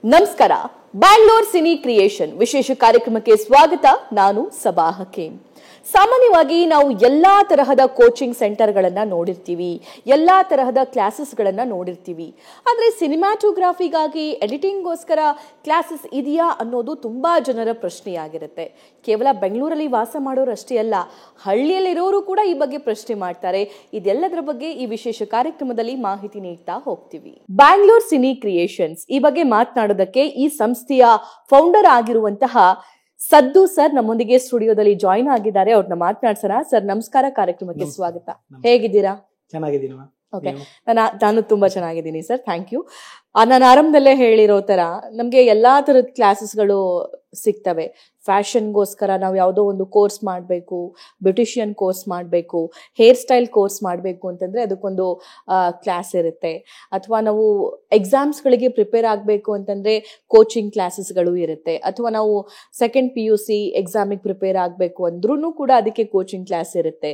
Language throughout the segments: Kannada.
ನಮಸ್ಕಾರ. ಬ್ಯಾಂಗ್ಳೂರ್ ಸಿನಿ ಕ್ರಿಯೇಷನ್ ವಿಶೇಷ ಕಾರ್ಯಕ್ರಮಕ್ಕೆ ಸ್ವಾಗತ. ನಾನು ಸಬಾ ಹಕೀಂ. ಸಾಮಾನ್ಯವಾಗಿ ನಾವು ಎಲ್ಲಾ ತರಹದ ಕೋಚಿಂಗ್ ಸೆಂಟರ್ಗಳನ್ನ ನೋಡಿರ್ತೀವಿ, ಎಲ್ಲಾ ತರಹದ ಕ್ಲಾಸಸ್ಗಳನ್ನ ನೋಡಿರ್ತೀವಿ. ಆದರೆ ಸಿನಿಮಾಟೋಗ್ರಫಿಗಾಗಿ ಎಡಿಟಿಂಗ್ಗೋಸ್ಕರ ಕ್ಲಾಸಸ್ ಇದೆಯಾ ಅನ್ನೋದು ತುಂಬಾ ಜನರ ಪ್ರಶ್ನೆಯಾಗಿರುತ್ತೆ. ಕೇವಲ ಬೆಂಗಳೂರಲ್ಲಿ ವಾಸ ಮಾಡೋರು ಅಷ್ಟೇ ಅಲ್ಲ, ಹಳ್ಳಿಯಲ್ಲಿರೋರು ಕೂಡ ಈ ಬಗ್ಗೆ ಪ್ರಶ್ನೆ ಮಾಡ್ತಾರೆ. ಇದೆಲ್ಲದರ ಬಗ್ಗೆ ಈ ವಿಶೇಷ ಕಾರ್ಯಕ್ರಮದಲ್ಲಿ ಮಾಹಿತಿ ನೀಡ್ತಾ ಹೋಗ್ತೀವಿ. ಬ್ಯಾಂಗ್ಳೂರ್ ಸಿನಿ ಕ್ರಿಯೇಷನ್ಸ್ ಈ ಬಗ್ಗೆ ಮಾತನಾಡೋದಕ್ಕೆ ಈ ಸಂಸ್ಥೆಯ ಫೌಂಡರ್ ಆಗಿರುವಂತಹ ಸದ್ದು ಸರ್ ನಮ್ಮೊಂದಿಗೆ ಸ್ಟುಡಿಯೋದಲ್ಲಿ ಜಾಯಿನ್ ಆಗಿದ್ದಾರೆ. ಅವ್ರನ್ನ ಮಾತನಾಡ್ಸೋಣ. ಸರ್ ನಮಸ್ಕಾರ, ಕಾರ್ಯಕ್ರಮಕ್ಕೆ ಸ್ವಾಗತ. ಹೇಗಿದ್ದೀರಾ? ಚೆನ್ನಾಗಿದ್ದೀನಿ. ಓಕೆ, ನಾನು ತುಂಬಾ ಚೆನ್ನಾಗಿದ್ದೀನಿ ಸರ್, ಥ್ಯಾಂಕ್ ಯು. ನಾನು ಆರಂಭದಲ್ಲೇ ಹೇಳಿರೋ ತರ ನಮ್ಗೆ ಎಲ್ಲಾ ತರದ ಕ್ಲಾಸಸ್ಗಳು ಸಿಗ್ತವೆ. ಫ್ಯಾಷನ್ಗೋಸ್ಕರ ನಾವು ಯಾವುದೋ ಒಂದು ಕೋರ್ಸ್ ಮಾಡಬೇಕು, ಬ್ಯೂಟಿಷಿಯನ್ ಕೋರ್ಸ್ ಮಾಡಬೇಕು, ಹೇರ್ ಸ್ಟೈಲ್ ಕೋರ್ಸ್ ಮಾಡಬೇಕು ಅಂತಂದ್ರೆ ಅದಕ್ಕೊಂದು ಕ್ಲಾಸ್ ಇರುತ್ತೆ. ಅಥವಾ ನಾವು ಎಕ್ಸಾಮ್ಸ್ಗಳಿಗೆ ಪ್ರಿಪೇರ್ ಆಗಬೇಕು ಅಂತಂದ್ರೆ ಕೋಚಿಂಗ್ ಕ್ಲಾಸಸ್ಗಳು ಇರುತ್ತೆ. ಅಥವಾ ನಾವು ಸೆಕೆಂಡ್ PUC ಎಕ್ಸಾಮಿಗೆ ಪ್ರಿಪೇರ್ ಆಗಬೇಕು ಅಂದ್ರೂ ಕೂಡ ಅದಕ್ಕೆ ಕೋಚಿಂಗ್ ಕ್ಲಾಸ್ ಇರುತ್ತೆ.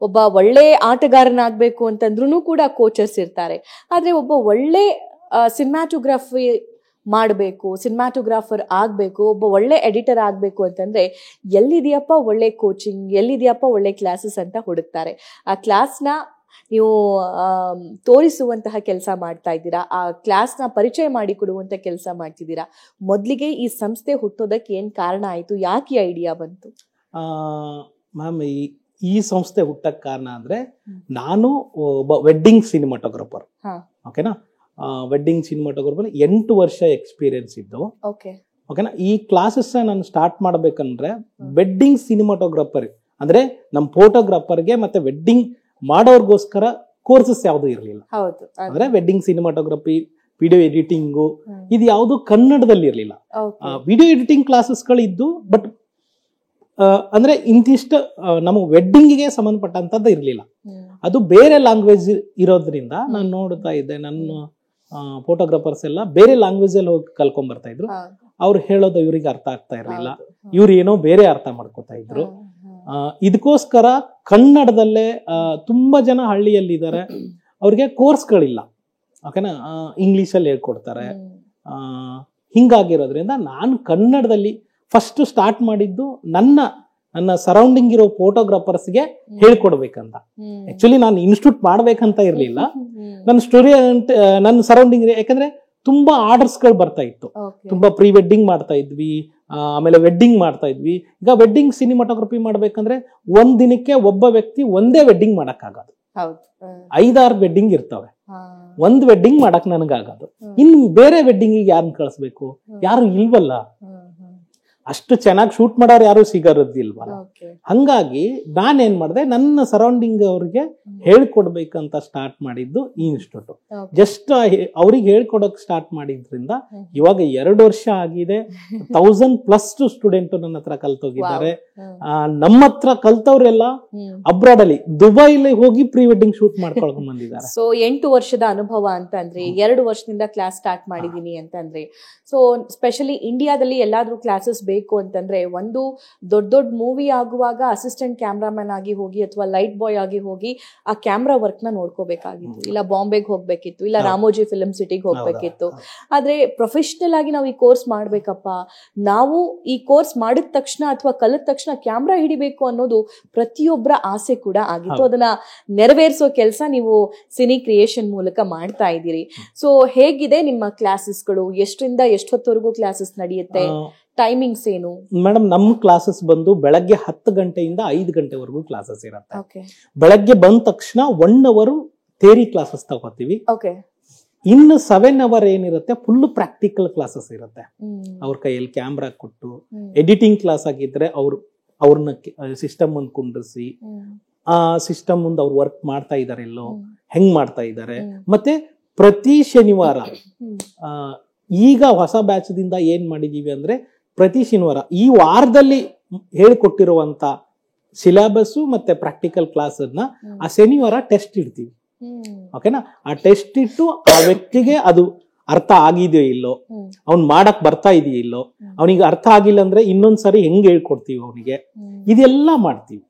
ಒಬ್ಬ ಒಳ್ಳೆ ಆಟಗಾರನಾಗಬೇಕು ಅಂತಂದ್ರೂ ಕೂಡ ಕೋಚರ್ಸ್ ಇರ್ತಾರೆ. ಆದ್ರೆ ಒಬ್ಬ ಒಳ್ಳೆ ಸಿನಿಮಾಟೋಗ್ರಫಿ ಮಾಡಬೇಕು, ಸಿನಿಮಾಟೋಗ್ರಾಫರ್ ಆಗಬೇಕು, ಒಬ್ಬ ಒಳ್ಳೆ ಎಡಿಟರ್ ಆಗಬೇಕು ಅಂತಂದ್ರೆ ಎಲ್ಲಿದೆಯಪ್ಪ ಒಳ್ಳೆ ಕೋಚಿಂಗ್, ಎಲ್ಲಿದೆಯಪ್ಪ ಒಳ್ಳೆ ಕ್ಲಾಸಸ್ ಅಂತ ಹುಡುಕ್ತಾರೆ. ಆ ಕ್ಲಾಸ್ನ ನೀವು ತೋರಿಸುವಂತಹ ಕೆಲಸ ಮಾಡ್ತಾ ಇದ್ದೀರಾ, ಆ ಕ್ಲಾಸ್ನ ಪರಿಚಯ ಮಾಡಿ ಕೊಡುವಂತ ಕೆಲಸ ಮಾಡ್ತಿದ್ದೀರಾ. ಮೊದಲಿಗೆ ಈ ಸಂಸ್ಥೆ ಹುಟ್ಟೋದಕ್ಕೆ ಏನ್ ಕಾರಣ ಆಯ್ತು? ಯಾಕೆ ಐಡಿಯಾ ಬಂತು? ಮ್ಯಾಮ್, ಈ ಸಂಸ್ಥೆ ಹುಟ್ಟಕ್ ಕಾರಣ ಅಂದ್ರೆ ನಾನು ಒಬ್ಬ ವೆಡ್ಡಿಂಗ್ ಸಿನಿಮಾಟೋಗ್ರಾಫರ್. ಓಕೆನಾ? ವೆಡ್ಡಿಂಗ್ ಸಿನಿಮಾಟೋಗ್ರಾಫರ್ 8 ವರ್ಷ ಎಕ್ಸ್ಪೀರಿಯನ್ಸ್ ಇದ್ದು. ಓಕೆನಾ? ಈ ಕ್ಲಾಸಸ್ ನಾನು ಸ್ಟಾರ್ಟ್ ಮಾಡ್ಬೇಕಂದ್ರೆ ವೆಡ್ಡಿಂಗ್ ಸಿನಿಮಾಟೋಗ್ರಾಫರ್ ಅಂದ್ರೆ ನಮ್ ಫೋಟೋಗ್ರಾಫರ್ಗೆ ಮತ್ತೆ ವೆಡ್ಡಿಂಗ್ ಮಾಡೋರ್ಗೋಸ್ಕರ ಕೋರ್ಸಸ್ ಯಾವ್ದು ಇರ್ಲಿಲ್ಲ. ಅಂದ್ರೆ ವೆಡ್ಡಿಂಗ್ ಸಿನಿಮಾಟೋಗ್ರಫಿ, ವಿಡಿಯೋ ಎಡಿಟಿಂಗು ಇದು ಯಾವ್ದು ಕನ್ನಡದಲ್ಲಿ ಇರ್ಲಿಲ್ಲ. ವಿಡಿಯೋ ಎಡಿಟಿಂಗ್ ಕ್ಲಾಸಸ್ಗಳು ಇದ್ದು, ಬಟ್ ಅಂದ್ರೆ ಇಂತಿಷ್ಟು ನಮ್ಮ ವೆಡ್ಡಿಂಗಿಗೆ ಸಂಬಂಧಪಟ್ಟಂತದ್ದು ಇರ್ಲಿಲ್ಲ. ಅದು ಬೇರೆ ಲ್ಯಾಂಗ್ವೇಜ್ ಇರೋದ್ರಿಂದ ನಾನು ನೋಡ್ತಾ ಇದ್ದೆ, ನನ್ನ ಫೋಟೋಗ್ರಾಫರ್ಸ್ ಎಲ್ಲ ಬೇರೆ ಲ್ಯಾಂಗ್ವೇಜ್ ಅಲ್ಲಿ ಹೋಗಿ ಕಲ್ಕೊಂಡ್ ಬರ್ತಾ ಇದ್ರು. ಅವ್ರು ಹೇಳೋದು ಇವ್ರಿಗೆ ಅರ್ಥ ಆಗ್ತಾ ಇರ್ಲಿಲ್ಲ, ಇವ್ರು ಏನೋ ಬೇರೆ ಅರ್ಥ ಮಾಡ್ಕೋತಾ ಇದ್ರು. ಇದಕ್ಕೋಸ್ಕರ ಕನ್ನಡದಲ್ಲೇ ತುಂಬಾ ಜನ ಹಳ್ಳಿಯಲ್ಲಿ ಇದ್ದಾರೆ, ಅವ್ರಿಗೆ ಕೋರ್ಸ್ಗಳಿಲ್ಲ. ಓಕೆನಾ? ಇಂಗ್ಲಿಷಲ್ಲಿ ಹೇಳ್ಕೊಡ್ತಾರೆ. ಹಿಂಗಾಗಿರೋದ್ರಿಂದ ನಾನು ಕನ್ನಡದಲ್ಲಿ ಫಸ್ಟ್ ಸ್ಟಾರ್ಟ್ ಮಾಡಿದ್ದು ನನ್ನ ಸರೌಂಡಿಂಗ್ ಇರೋ ಫೋಟೋಗ್ರಾಫರ್ಸ್ಗೆ ಹೇಳ್ಕೊಡ್ಬೇಕಂತ. ಆಕ್ಚುಲಿ ನಾನು ಇನ್ಸ್ಟಿಟ್ಯೂಟ್ ಮಾಡ್ಬೇಕಂತ ಇರ್ಲಿಲ್ಲ. ನನ್ನ ಸ್ಟೂಡೆಂಟ್, ನನ್ನ ಸರೌಂಡಿಂಗ್, ಯಾಕಂದ್ರೆ ತುಂಬಾ ಆರ್ಡರ್ಸ್ ಗಳು ಬರ್ತಾ ಇತ್ತು. ತುಂಬಾ ಪ್ರೀ ವೆಡ್ಡಿಂಗ್ ಮಾಡ್ತಾ ಇದ್ವಿ, ಆಮೇಲೆ ವೆಡ್ಡಿಂಗ್ ಮಾಡ್ತಾ ಇದ್ವಿ. ಈಗ ವೆಡ್ಡಿಂಗ್ ಸಿನಿಮಾಟೋಗ್ರಫಿ ಮಾಡ್ಬೇಕಂದ್ರೆ ಒಂದ್ ದಿನಕ್ಕೆ ಒಬ್ಬ ವ್ಯಕ್ತಿ ಒಂದೇ ವೆಡ್ಡಿಂಗ್ ಮಾಡಕ್ ಆಗೋದು. 5-6 ವೆಡ್ಡಿಂಗ್ ಇರ್ತವೆ. ಒಂದ್ ವೆಡ್ಡಿಂಗ್ ಮಾಡಕ್ ನನಗಾಗೋದು. ಇನ್ ಬೇರೆ ವೆಡ್ಡಿಂಗ್ ಯಾರನ್ನ ಕಳಿಸ್ಬೇಕು? ಯಾರು ಇಲ್ವಲ್ಲ. ಅಷ್ಟು ಚೆನ್ನಾಗಿ ಶೂಟ್ ಮಾಡೋರು ಯಾರು ಸಿಗೋದಿಲ್ವಲ್ಲ. ಹಂಗಾಗಿ ನಾನೇನ್ ಮಾಡಿದೆ, ನನ್ನ ಸರೌಂಡಿಂಗ್ ಅವ್ರಿಗೆ ಹೇಳ್ಕೊಡ್ಬೇಕಂತ ಸ್ಟಾರ್ಟ್ ಮಾಡಿದ್ದು ಈ ಇನ್ಸ್ಟಿಟ್ಯೂಟ್. ಜಸ್ಟ್ ಅವ್ರಿಗೆ ಹೇಳ್ಕೊಡಕ್ ಸ್ಟಾರ್ಟ್ ಮಾಡಿದ್ರಿಂದ ಇವಾಗ 2 ವರ್ಷ ಆಗಿದೆ. 1000+ ಸ್ಟೂಡೆಂಟ್ ನನ್ನ ಹತ್ರ ಕಲ್ತೋಗಿದ್ದಾರೆ. ನಮ್ಮ ಹತ್ರ ಕಲ್ತವ್ರೆಲ್ಲ ಅಬ್ರಾಡ್ ಅಲ್ಲಿ, ದುಬೈಲಿ ಹೋಗಿ ಪ್ರೀ ವೆಡ್ಡಿಂಗ್ ಶೂಟ್ ಮಾಡ್ಕೊಳ್ಕೊಂಡ್ ಬಂದಿದ್ದಾರೆ. ಸೊ 8 ವರ್ಷದ ಅನುಭವ ಅಂತ ಅಂದ್ರೆ, 2 ವರ್ಷದಿಂದ ಕ್ಲಾಸ್ ಸ್ಟಾರ್ಟ್ ಮಾಡಿದೀನಿ ಅಂತಂದ್ರೆ, ಸೊ ಸ್ಪೆಷಲಿ ಇಂಡಿಯಾದಲ್ಲಿ ಎಲ್ಲಾದ್ರೂ ಕ್ಲಾಸಸ್ ಬೇಕು ಅಂತಂದ್ರೆ ಒಂದು ದೊಡ್ಡ ಮೂವಿ ಆಗುವಾಗ ಅಸಿಸ್ಟೆಂಟ್ ಕ್ಯಾಮ್ರಾಮನ್ ಆಗಿ ಹೋಗಿ ಅಥವಾ ಲೈಟ್ ಬಾಯ್ ಆಗಿ ಹೋಗಿ ಆ ಕ್ಯಾಮ್ರಾ ವರ್ಕ್ ನ ನೋಡ್ಕೋಬೇಕಾಗಿತ್ತು. ಇಲ್ಲ ಬಾಂಬೆಗೆ ಹೋಗ್ಬೇಕಿತ್ತು, ಇಲ್ಲ ರಾಮೋಜಿ ಫಿಲ್ಮ್ ಸಿಟಿಗೆ ಹೋಗ್ಬೇಕಿತ್ತು. ಆದ್ರೆ ಪ್ರೊಫೆಷನಲ್ ಆಗಿ ನಾವು ಈ ಕೋರ್ಸ್ ಮಾಡ್ಬೇಕಪ್ಪ, ನಾವು ಈ ಕೋರ್ಸ್ ಮಾಡಿದ ತಕ್ಷಣ ಅಥವಾ ಕಲಿತ ತಕ್ಷಣ ಕ್ಯಾಮ್ರಾ ಹಿಡಿಬೇಕು ಅನ್ನೋದು ಪ್ರತಿಯೊಬ್ಬರ ಆಸೆ ಕೂಡ ಆಗಿತ್ತು. ಅದನ್ನ ನೆರವೇರಿಸೋ ಕೆಲಸ ನೀವು ಸಿನಿ ಕ್ರಿಯೇಷನ್ ಮೂಲಕ ಮಾಡ್ತಾ ಇದ್ದೀರಿ. ಸೊ ಹೇಗಿದೆ ನಿಮ್ಮ ಕ್ಲಾಸಸ್ಗಳು? ಎಷ್ಟರಿಂದ ಎಷ್ಟೊತ್ತವರೆಗೂ ಕ್ಲಾಸಸ್ ನಡೆಯುತ್ತೆ? ಟೈಮಿಂಗ್ಸ್ ಏನು? ಮೇಡಮ್, ನಮ್ಮ ಕ್ಲಾಸಸ್ ಬಂದು ಬೆಳಗ್ಗೆ 10 ಗಂಟೆಯಿಂದ 5 ಗಂಟೆವರೆಗೂ ಕ್ಲಾಸಸ್ ಇರುತ್ತೆ. ಬೆಳಗ್ಗೆ ಬಂದ ತಕ್ಷಣ 1 hour ಥಿಯರಿ ಕ್ಲಾಸಸ್ ತಗೋತೀವಿ. ಇನ್ನು 7 hour ಏನಿರುತ್ತೆ ಫುಲ್ ಪ್ರಾಕ್ಟಿಕಲ್ ಕ್ಲಾಸಸ್ ಇರುತ್ತೆ. ಅವ್ರ ಕೈಯಲ್ಲಿ ಕ್ಯಾಮ್ರಾ ಕೊಟ್ಟು, ಎಡಿಟಿಂಗ್ ಕ್ಲಾಸ್ ಆಗಿದ್ರೆ ಅವ್ರನ್ನ ಸಿಸ್ಟಮ್ ಮುಂದ್ ಕುಂಡ್ರಿಸಿ, ಆ ಸಿಸ್ಟಮ್ ಮುಂದ್ ಅವ್ರು ವರ್ಕ್ ಮಾಡ್ತಾ ಇದಾರೆ ಎಲ್ಲೋ, ಹೆಂಗ್ ಮಾಡ್ತಾ ಇದ್ದಾರೆ. ಮತ್ತೆ ಪ್ರತಿ ಶನಿವಾರ, ಈಗ ಹೊಸ ಬ್ಯಾಚ್ ದಿಂದ ಏನ್ ಮಾಡಿದೀವಿ ಅಂದ್ರೆ, ಪ್ರತಿ ಶನಿವಾರ ಈ ವಾರದಲ್ಲಿ ಹೇಳ್ಕೊಟ್ಟಿರುವಂತ ಸಿಲೆಬಸ್ ಮತ್ತೆ ಪ್ರಾಕ್ಟಿಕಲ್ ಕ್ಲಾಸ್ ಅನ್ನ ಆ ಶನಿವಾರ ಟೆಸ್ಟ್ ಇಡ್ತೀವಿ. ಓಕೆನಾ? ಆ ಟೆಸ್ಟ್ ಇಟ್ಟು ಆ ವ್ಯಕ್ತಿಗೆ ಅದು ಅರ್ಥ ಆಗಿದೆಯೋ ಇಲ್ಲೋ, ಅವ್ನ್ ಮಾಡಕ್ ಬರ್ತಾ ಇದೆಯೋ ಇಲ್ಲೋ, ಅವನಿಗೆ ಅರ್ಥ ಆಗಿಲ್ಲ ಅಂದ್ರೆ ಇನ್ನೊಂದ್ಸರಿ ಹೆಂಗ್ ಹೇಳ್ಕೊಡ್ತೀವಿ ಅವನಿಗೆ, ಇದೆಲ್ಲ ಮಾಡ್ತೀವಿ.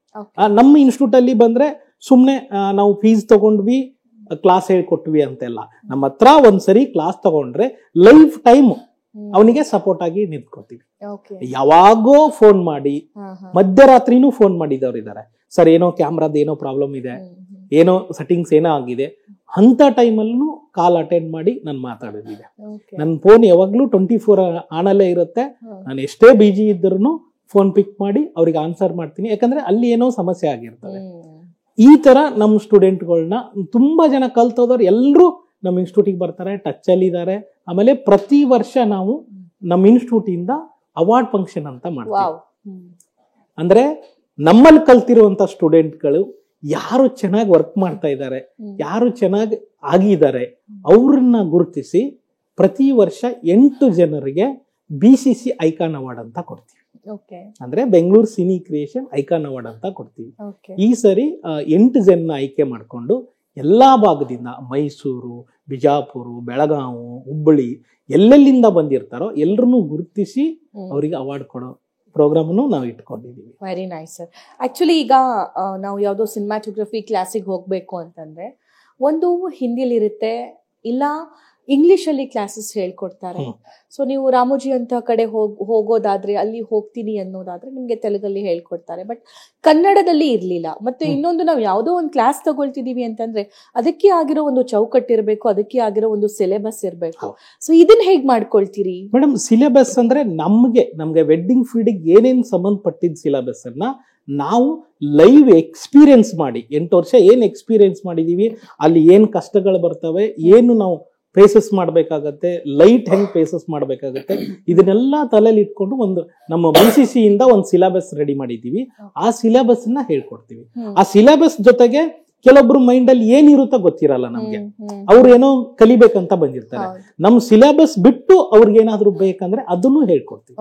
ನಮ್ಮ ಇನ್ಸ್ಟಿಟ್ಯೂಟ್ ಅಲ್ಲಿ ಬಂದ್ರೆ ಸುಮ್ನೆ ನಾವು ಫೀಸ್ ತಗೊಂಡ್ವಿ, ಕ್ಲಾಸ್ ಹೇಳ್ಕೊಟ್ವಿ ಅಂತೆಲ್ಲ. ನಮ್ಮ ಹತ್ರ ಒಂದ್ಸರಿ ಕ್ಲಾಸ್ ತಗೊಂಡ್ರೆ ಲೈಫ್ ಟೈಮ್ ಅವನಿಗೆ ಸಪೋರ್ಟ್ ಆಗಿ ನಿಂತ್ಕೋತೀವಿ. ಓಕೆ. ಯಾವಾಗೋ ಫೋನ್ ಮಾಡಿ, ಮಧ್ಯರಾತ್ರಿನೂ ಫೋನ್ ಮಾಡಿದವ್ರು ಇದ್ದಾರೆ, ಸರ್ ಏನೋ ಕ್ಯಾಮ್ರಾದ ಏನೋ ಪ್ರಾಬ್ಲಮ್ ಇದೆ, ಏನೋ ಸೆಟ್ಟಿಂಗ್ಸ್ ಏನೋ ಆಗಿದೆ, ಅಂತ ಟೈಮಲ್ಲೂ ಕಾಲ್ ಅಟೆಂಡ್ ಮಾಡಿ ನಾನು ಮಾತಾಡೋದಿದೆ. ನನ್ನ ಫೋನ್ ಯಾವಾಗ್ಲೂ 24 ಆನಲ್ಲೇ ಇರುತ್ತೆ. ನಾನು ಎಷ್ಟೇ ಬಿಜಿ ಇದ್ರೂ ಫೋನ್ ಪಿಕ್ ಮಾಡಿ ಅವ್ರಿಗೆ ಆನ್ಸರ್ ಮಾಡ್ತೀನಿ, ಯಾಕಂದ್ರೆ ಅಲ್ಲಿ ಏನೋ ಸಮಸ್ಯೆ ಆಗಿರ್ತದೆ. ಈ ತರ ನಮ್ಮ ಸ್ಟೂಡೆಂಟ್ಗಳನ್ನ ತುಂಬಾ ಜನ ಕಲ್ತೋದವ್ರು ಎಲ್ಲರೂ ನಮ್ಮ ಇನ್ಸ್ಟಿಟ್ಯೂಟಿಗೆ ಬರ್ತಾರೆ, ಟಚ್ ಅಲ್ಲಿ ಇದ್ದಾರೆ. ಆಮೇಲೆ ಪ್ರತಿ ವರ್ಷ ನಾವು ನಮ್ಮ ಇನ್ಸ್ಟಿಟ್ಯೂಟ್ ಇಂದ ಅವಾರ್ಡ್ ಫಂಕ್ಷನ್ ಅಂತ ಮಾಡ್ತೀವಿ. ಅಂದ್ರೆ ನಮ್ಮಲ್ಲಿ ಕಲ್ತಿರುವಂತ ಸ್ಟೂಡೆಂಟ್ಗಳು ಯಾರು ಚೆನ್ನಾಗಿ ವರ್ಕ್ ಮಾಡ್ತಾ ಇದ್ದಾರೆ, ಯಾರು ಚೆನ್ನಾಗಿ ಆಗಿದ್ದಾರೆ, ಅವ್ರನ್ನ ಗುರುತಿಸಿ ಪ್ರತಿ ವರ್ಷ 8 ಜನರಿಗೆ BCC ಐಕಾನ್ ಅವಾರ್ಡ್ ಅಂತ ಕೊಡ್ತೀವಿ. ಅಂದ್ರೆ Bengaluru cine creation icon award ಅಂತ ಕೊಡ್ತೀವಿ. ಈ ಸರಿ 8 ಜನ ಆಯ್ಕೆ ಮಾಡ್ಕೊಂಡು ಎಲ್ಲಾ ಭಾಗದಿಂದ, ಮೈಸೂರು, ಬಿಜಾಪುರ, ಬೆಳಗಾವಿ, ಹುಬ್ಬಳ್ಳಿ, ಎಲ್ಲೆಲ್ಲಿಂದ ಬಂದಿರ್ತಾರೋ ಎಲ್ಲರನ್ನೂ ಗುರುತಿಸಿ ಅವರಿಗೆ ಅವಾರ್ಡ್ ಕೊಡೋ ಪ್ರೋಗ್ರಾಮ್ ನಾವು ಇಟ್ಕೊಂಡಿದೀವಿ. Very nice sir. ಆಕ್ಚುಲಿ ಈಗ ನಾವು ಯಾವುದೋ ಸಿನಿಮಾಟೋಗ್ರಫಿ ಕ್ಲಾಸಿಗೆ ಹೋಗ್ಬೇಕು ಅಂತಂದ್ರೆ ಒಂದು ಹಿಂದಿಲಿ ಇರುತ್ತೆ, ಇಲ್ಲ ಇಂಗ್ಲಿಷ್ ಅಲ್ಲಿ ಕ್ಲಾಸಸ್ ಹೇಳ್ಕೊಡ್ತಾರೆ. ಸೊ ನೀವು ರಾಮೋಜಿ ಅಂತ ಕಡೆ ಹೋಗೋದಾದ್ರೆ, ಅಲ್ಲಿ ಹೋಗ್ತೀನಿ ಅನ್ನೋದಾದ್ರೆ ನಿಮ್ಗೆ ತೆಲುಗಲ್ಲಿ ಹೇಳ್ಕೊಡ್ತಾರೆ, ಬಟ್ ಕನ್ನಡದಲ್ಲಿ ಇರ್ಲಿಲ್ಲ. ಮತ್ತೆ ಇನ್ನೊಂದು, ನಾವು ಯಾವುದೋ ಒಂದು ಕ್ಲಾಸ್ ತಗೊಳ್ತಿದೀವಿ ಅಂತಂದ್ರೆ ಅದಕ್ಕೆ ಆಗಿರೋ ಒಂದು ಚೌಕಟ್ಟಿರ್ಬೇಕು, ಅದಕ್ಕೆ ಆಗಿರೋ ಒಂದು ಸಿಲೆಬಸ್ ಇರ್ಬೇಕು. ಸೊ ಇದನ್ನ ಹೇಗ್ ಮಾಡ್ಕೊಳ್ತೀರಿ ಮೇಡಮ್? ಸಿಲೆಬಸ್ ಅಂದ್ರೆ ನಮ್ಗೆ ವೆಡ್ಡಿಂಗ್ ಫೀಲ್ಡ್ ಏನೇನ್ ಸಂಬಂಧಪಟ್ಟಿದ್ ಸಿಲೆಬಸ್ ಅನ್ನ ನಾವು ಲೈವ್ ಎಕ್ಸ್ಪೀರಿಯನ್ಸ್ ಮಾಡಿ, 8 ವರ್ಷ ಏನ್ ಎಕ್ಸ್ಪೀರಿಯನ್ಸ್ ಮಾಡಿದೀವಿ, ಅಲ್ಲಿ ಏನ್ ಕಷ್ಟಗಳು ಬರ್ತವೆ, ಏನು ನಾವು ಫೇಸಸ್ ಮಾಡ್ಬೇಕಾಗತ್ತೆ, ಲೈಟ್ ಹೆಂಗ್ ಫೇಸಸ್ ಮಾಡ್ಬೇಕಾಗತ್ತೆ, ಇದನ್ನೆಲ್ಲ ತಲೆಯಲ್ಲಿ ಇಟ್ಕೊಂಡು ಒಂದು ನಮ್ಮ BCC ಇಂದ ಒಂದು ಸಿಲೆಬಸ್ ರೆಡಿ ಮಾಡಿದೀವಿ. ಆ ಸಿಲೆಬಸ್ ನ ಹೇಳ್ಕೊಡ್ತೀವಿ. ಆ ಸಿಲೆಬಸ್ ಜೊತೆಗೆ ಕೆಲವೊಬ್ರು ಮೈಂಡ್ ಅಲ್ಲಿ ಏನಿರುತ್ತೋ ಗೊತ್ತಿರಲ್ಲ ನಮ್ಗೆ, ಅವ್ರು ಏನೋ ಕಲಿಬೇಕಂತ ಬಂದಿರ್ತಾರೆ. ನಮ್ ಸಿಲೆಬಸ್ ಬಿಟ್ಟು ಅವ್ರಿಗೆ ಏನಾದ್ರು ಬೇಕಂದ್ರೆ ಅದನ್ನು ಹೇಳ್ಕೊಡ್ತೀವಿ.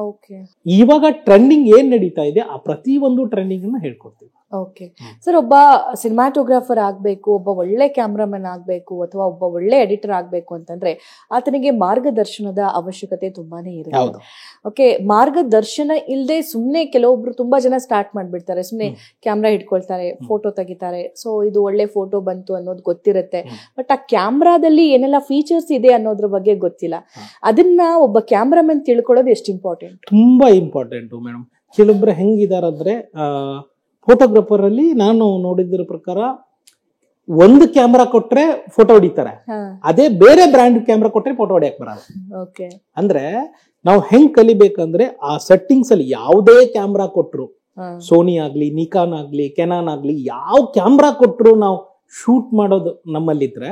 ಇವಾಗ ಟ್ರೆಂಡಿಂಗ್ ಏನ್ ನಡೀತಾ ಇದೆ ಆ ಪ್ರತಿ ಒಂದು ಟ್ರೆಂಡಿಂಗ್ ಅನ್ನ ಹೇಳ್ಕೊಡ್ತೀವಿ. ಓಕೆ ಸರ್, ಒಬ್ಬ ಸಿನಿಮಾಟೋಗ್ರಾಫರ್ ಆಗ್ಬೇಕು, ಒಬ್ಬ ಒಳ್ಳೆ ಕ್ಯಾಮ್ರಾಮನ್ ಆಗ್ಬೇಕು, ಅಥವಾ ಒಬ್ಬ ಒಳ್ಳೆ ಎಡಿಟರ್ ಆಗ್ಬೇಕು ಅಂತಂದ್ರೆ ಆತನಿಗೆ ಮಾರ್ಗದರ್ಶನದ ಅವಶ್ಯಕತೆ ತುಂಬಾನೇ ಇರುತ್ತೆ. ಓಕೆ, ಮಾರ್ಗದರ್ಶನ ಇಲ್ಲದೆ ಸುಮ್ನೆ ಕೆಲವೊಬ್ರು ತುಂಬಾ ಜನ ಸ್ಟಾರ್ಟ್ ಮಾಡ್ಬಿಡ್ತಾರೆ, ಸುಮ್ನೆ ಕ್ಯಾಮ್ರಾ ಹಿಡ್ಕೊಳ್ತಾರೆ, ಫೋಟೋ ತೆಗಿತಾರೆ. ಸೊ ಇದು ಒಳ್ಳೆ ಫೋಟೋ ಬಂತು ಅನ್ನೋದು ಗೊತ್ತಿರುತ್ತೆ, ಬಟ್ ಆ ಕ್ಯಾಮ್ರಾದಲ್ಲಿ ಏನೆಲ್ಲ ಫೀಚರ್ಸ್ ಇದೆ ಅನ್ನೋದ್ರ ಬಗ್ಗೆ ಗೊತ್ತಿಲ್ಲ. ಅದನ್ನ ಒಬ್ಬ ಕ್ಯಾಮ್ರಾಮನ್ ತಿಳ್ಕೊಳ್ಳೋದು ಎಷ್ಟು ಇಂಪಾರ್ಟೆಂಟ್? ತುಂಬಾ ಇಂಪಾರ್ಟೆಂಟ್ ಮೇಡಮ್. ಕೆಲವೊಬ್ರು ಹೆಂಗಿದಾರಂದ್ರೆ, ಫೋಟೋಗ್ರಾಫರ್ ಅಲ್ಲಿ ನಾನು ನೋಡಿದ್ರ ಪ್ರಕಾರ ಒಂದು ಕ್ಯಾಮ್ರಾ ಕೊಟ್ರೆ ಫೋಟೋ ಹೊಡಿತಾರೆ, ಅದೇ ಬೇರೆ ಬ್ರ್ಯಾಂಡ್ ಕ್ಯಾಮ್ರಾ ಕೊಟ್ರೆ ಫೋಟೋ ಹೊಡಿಯಕ್ ಬರಲ್ಲ. ಅಂದ್ರೆ ನಾವು ಹೆಂಗ್ ಕಲಿಬೇಕಂದ್ರೆ ಆ ಸೆಟ್ಟಿಂಗ್ಸ್ ಅಲ್ಲಿ ಯಾವುದೇ ಕ್ಯಾಮ್ರಾ ಕೊಟ್ರು, ಸೋನಿ ಆಗ್ಲಿ, ನಿಕಾನ್ ಆಗ್ಲಿ, ಕೆನಾನ್ ಆಗ್ಲಿ, ಯಾವ ಕ್ಯಾಮ್ರಾ ಕೊಟ್ರು ನಾವು ಶೂಟ್ ಮಾಡೋದು ನಮ್ಮಲ್ಲಿದ್ರೆ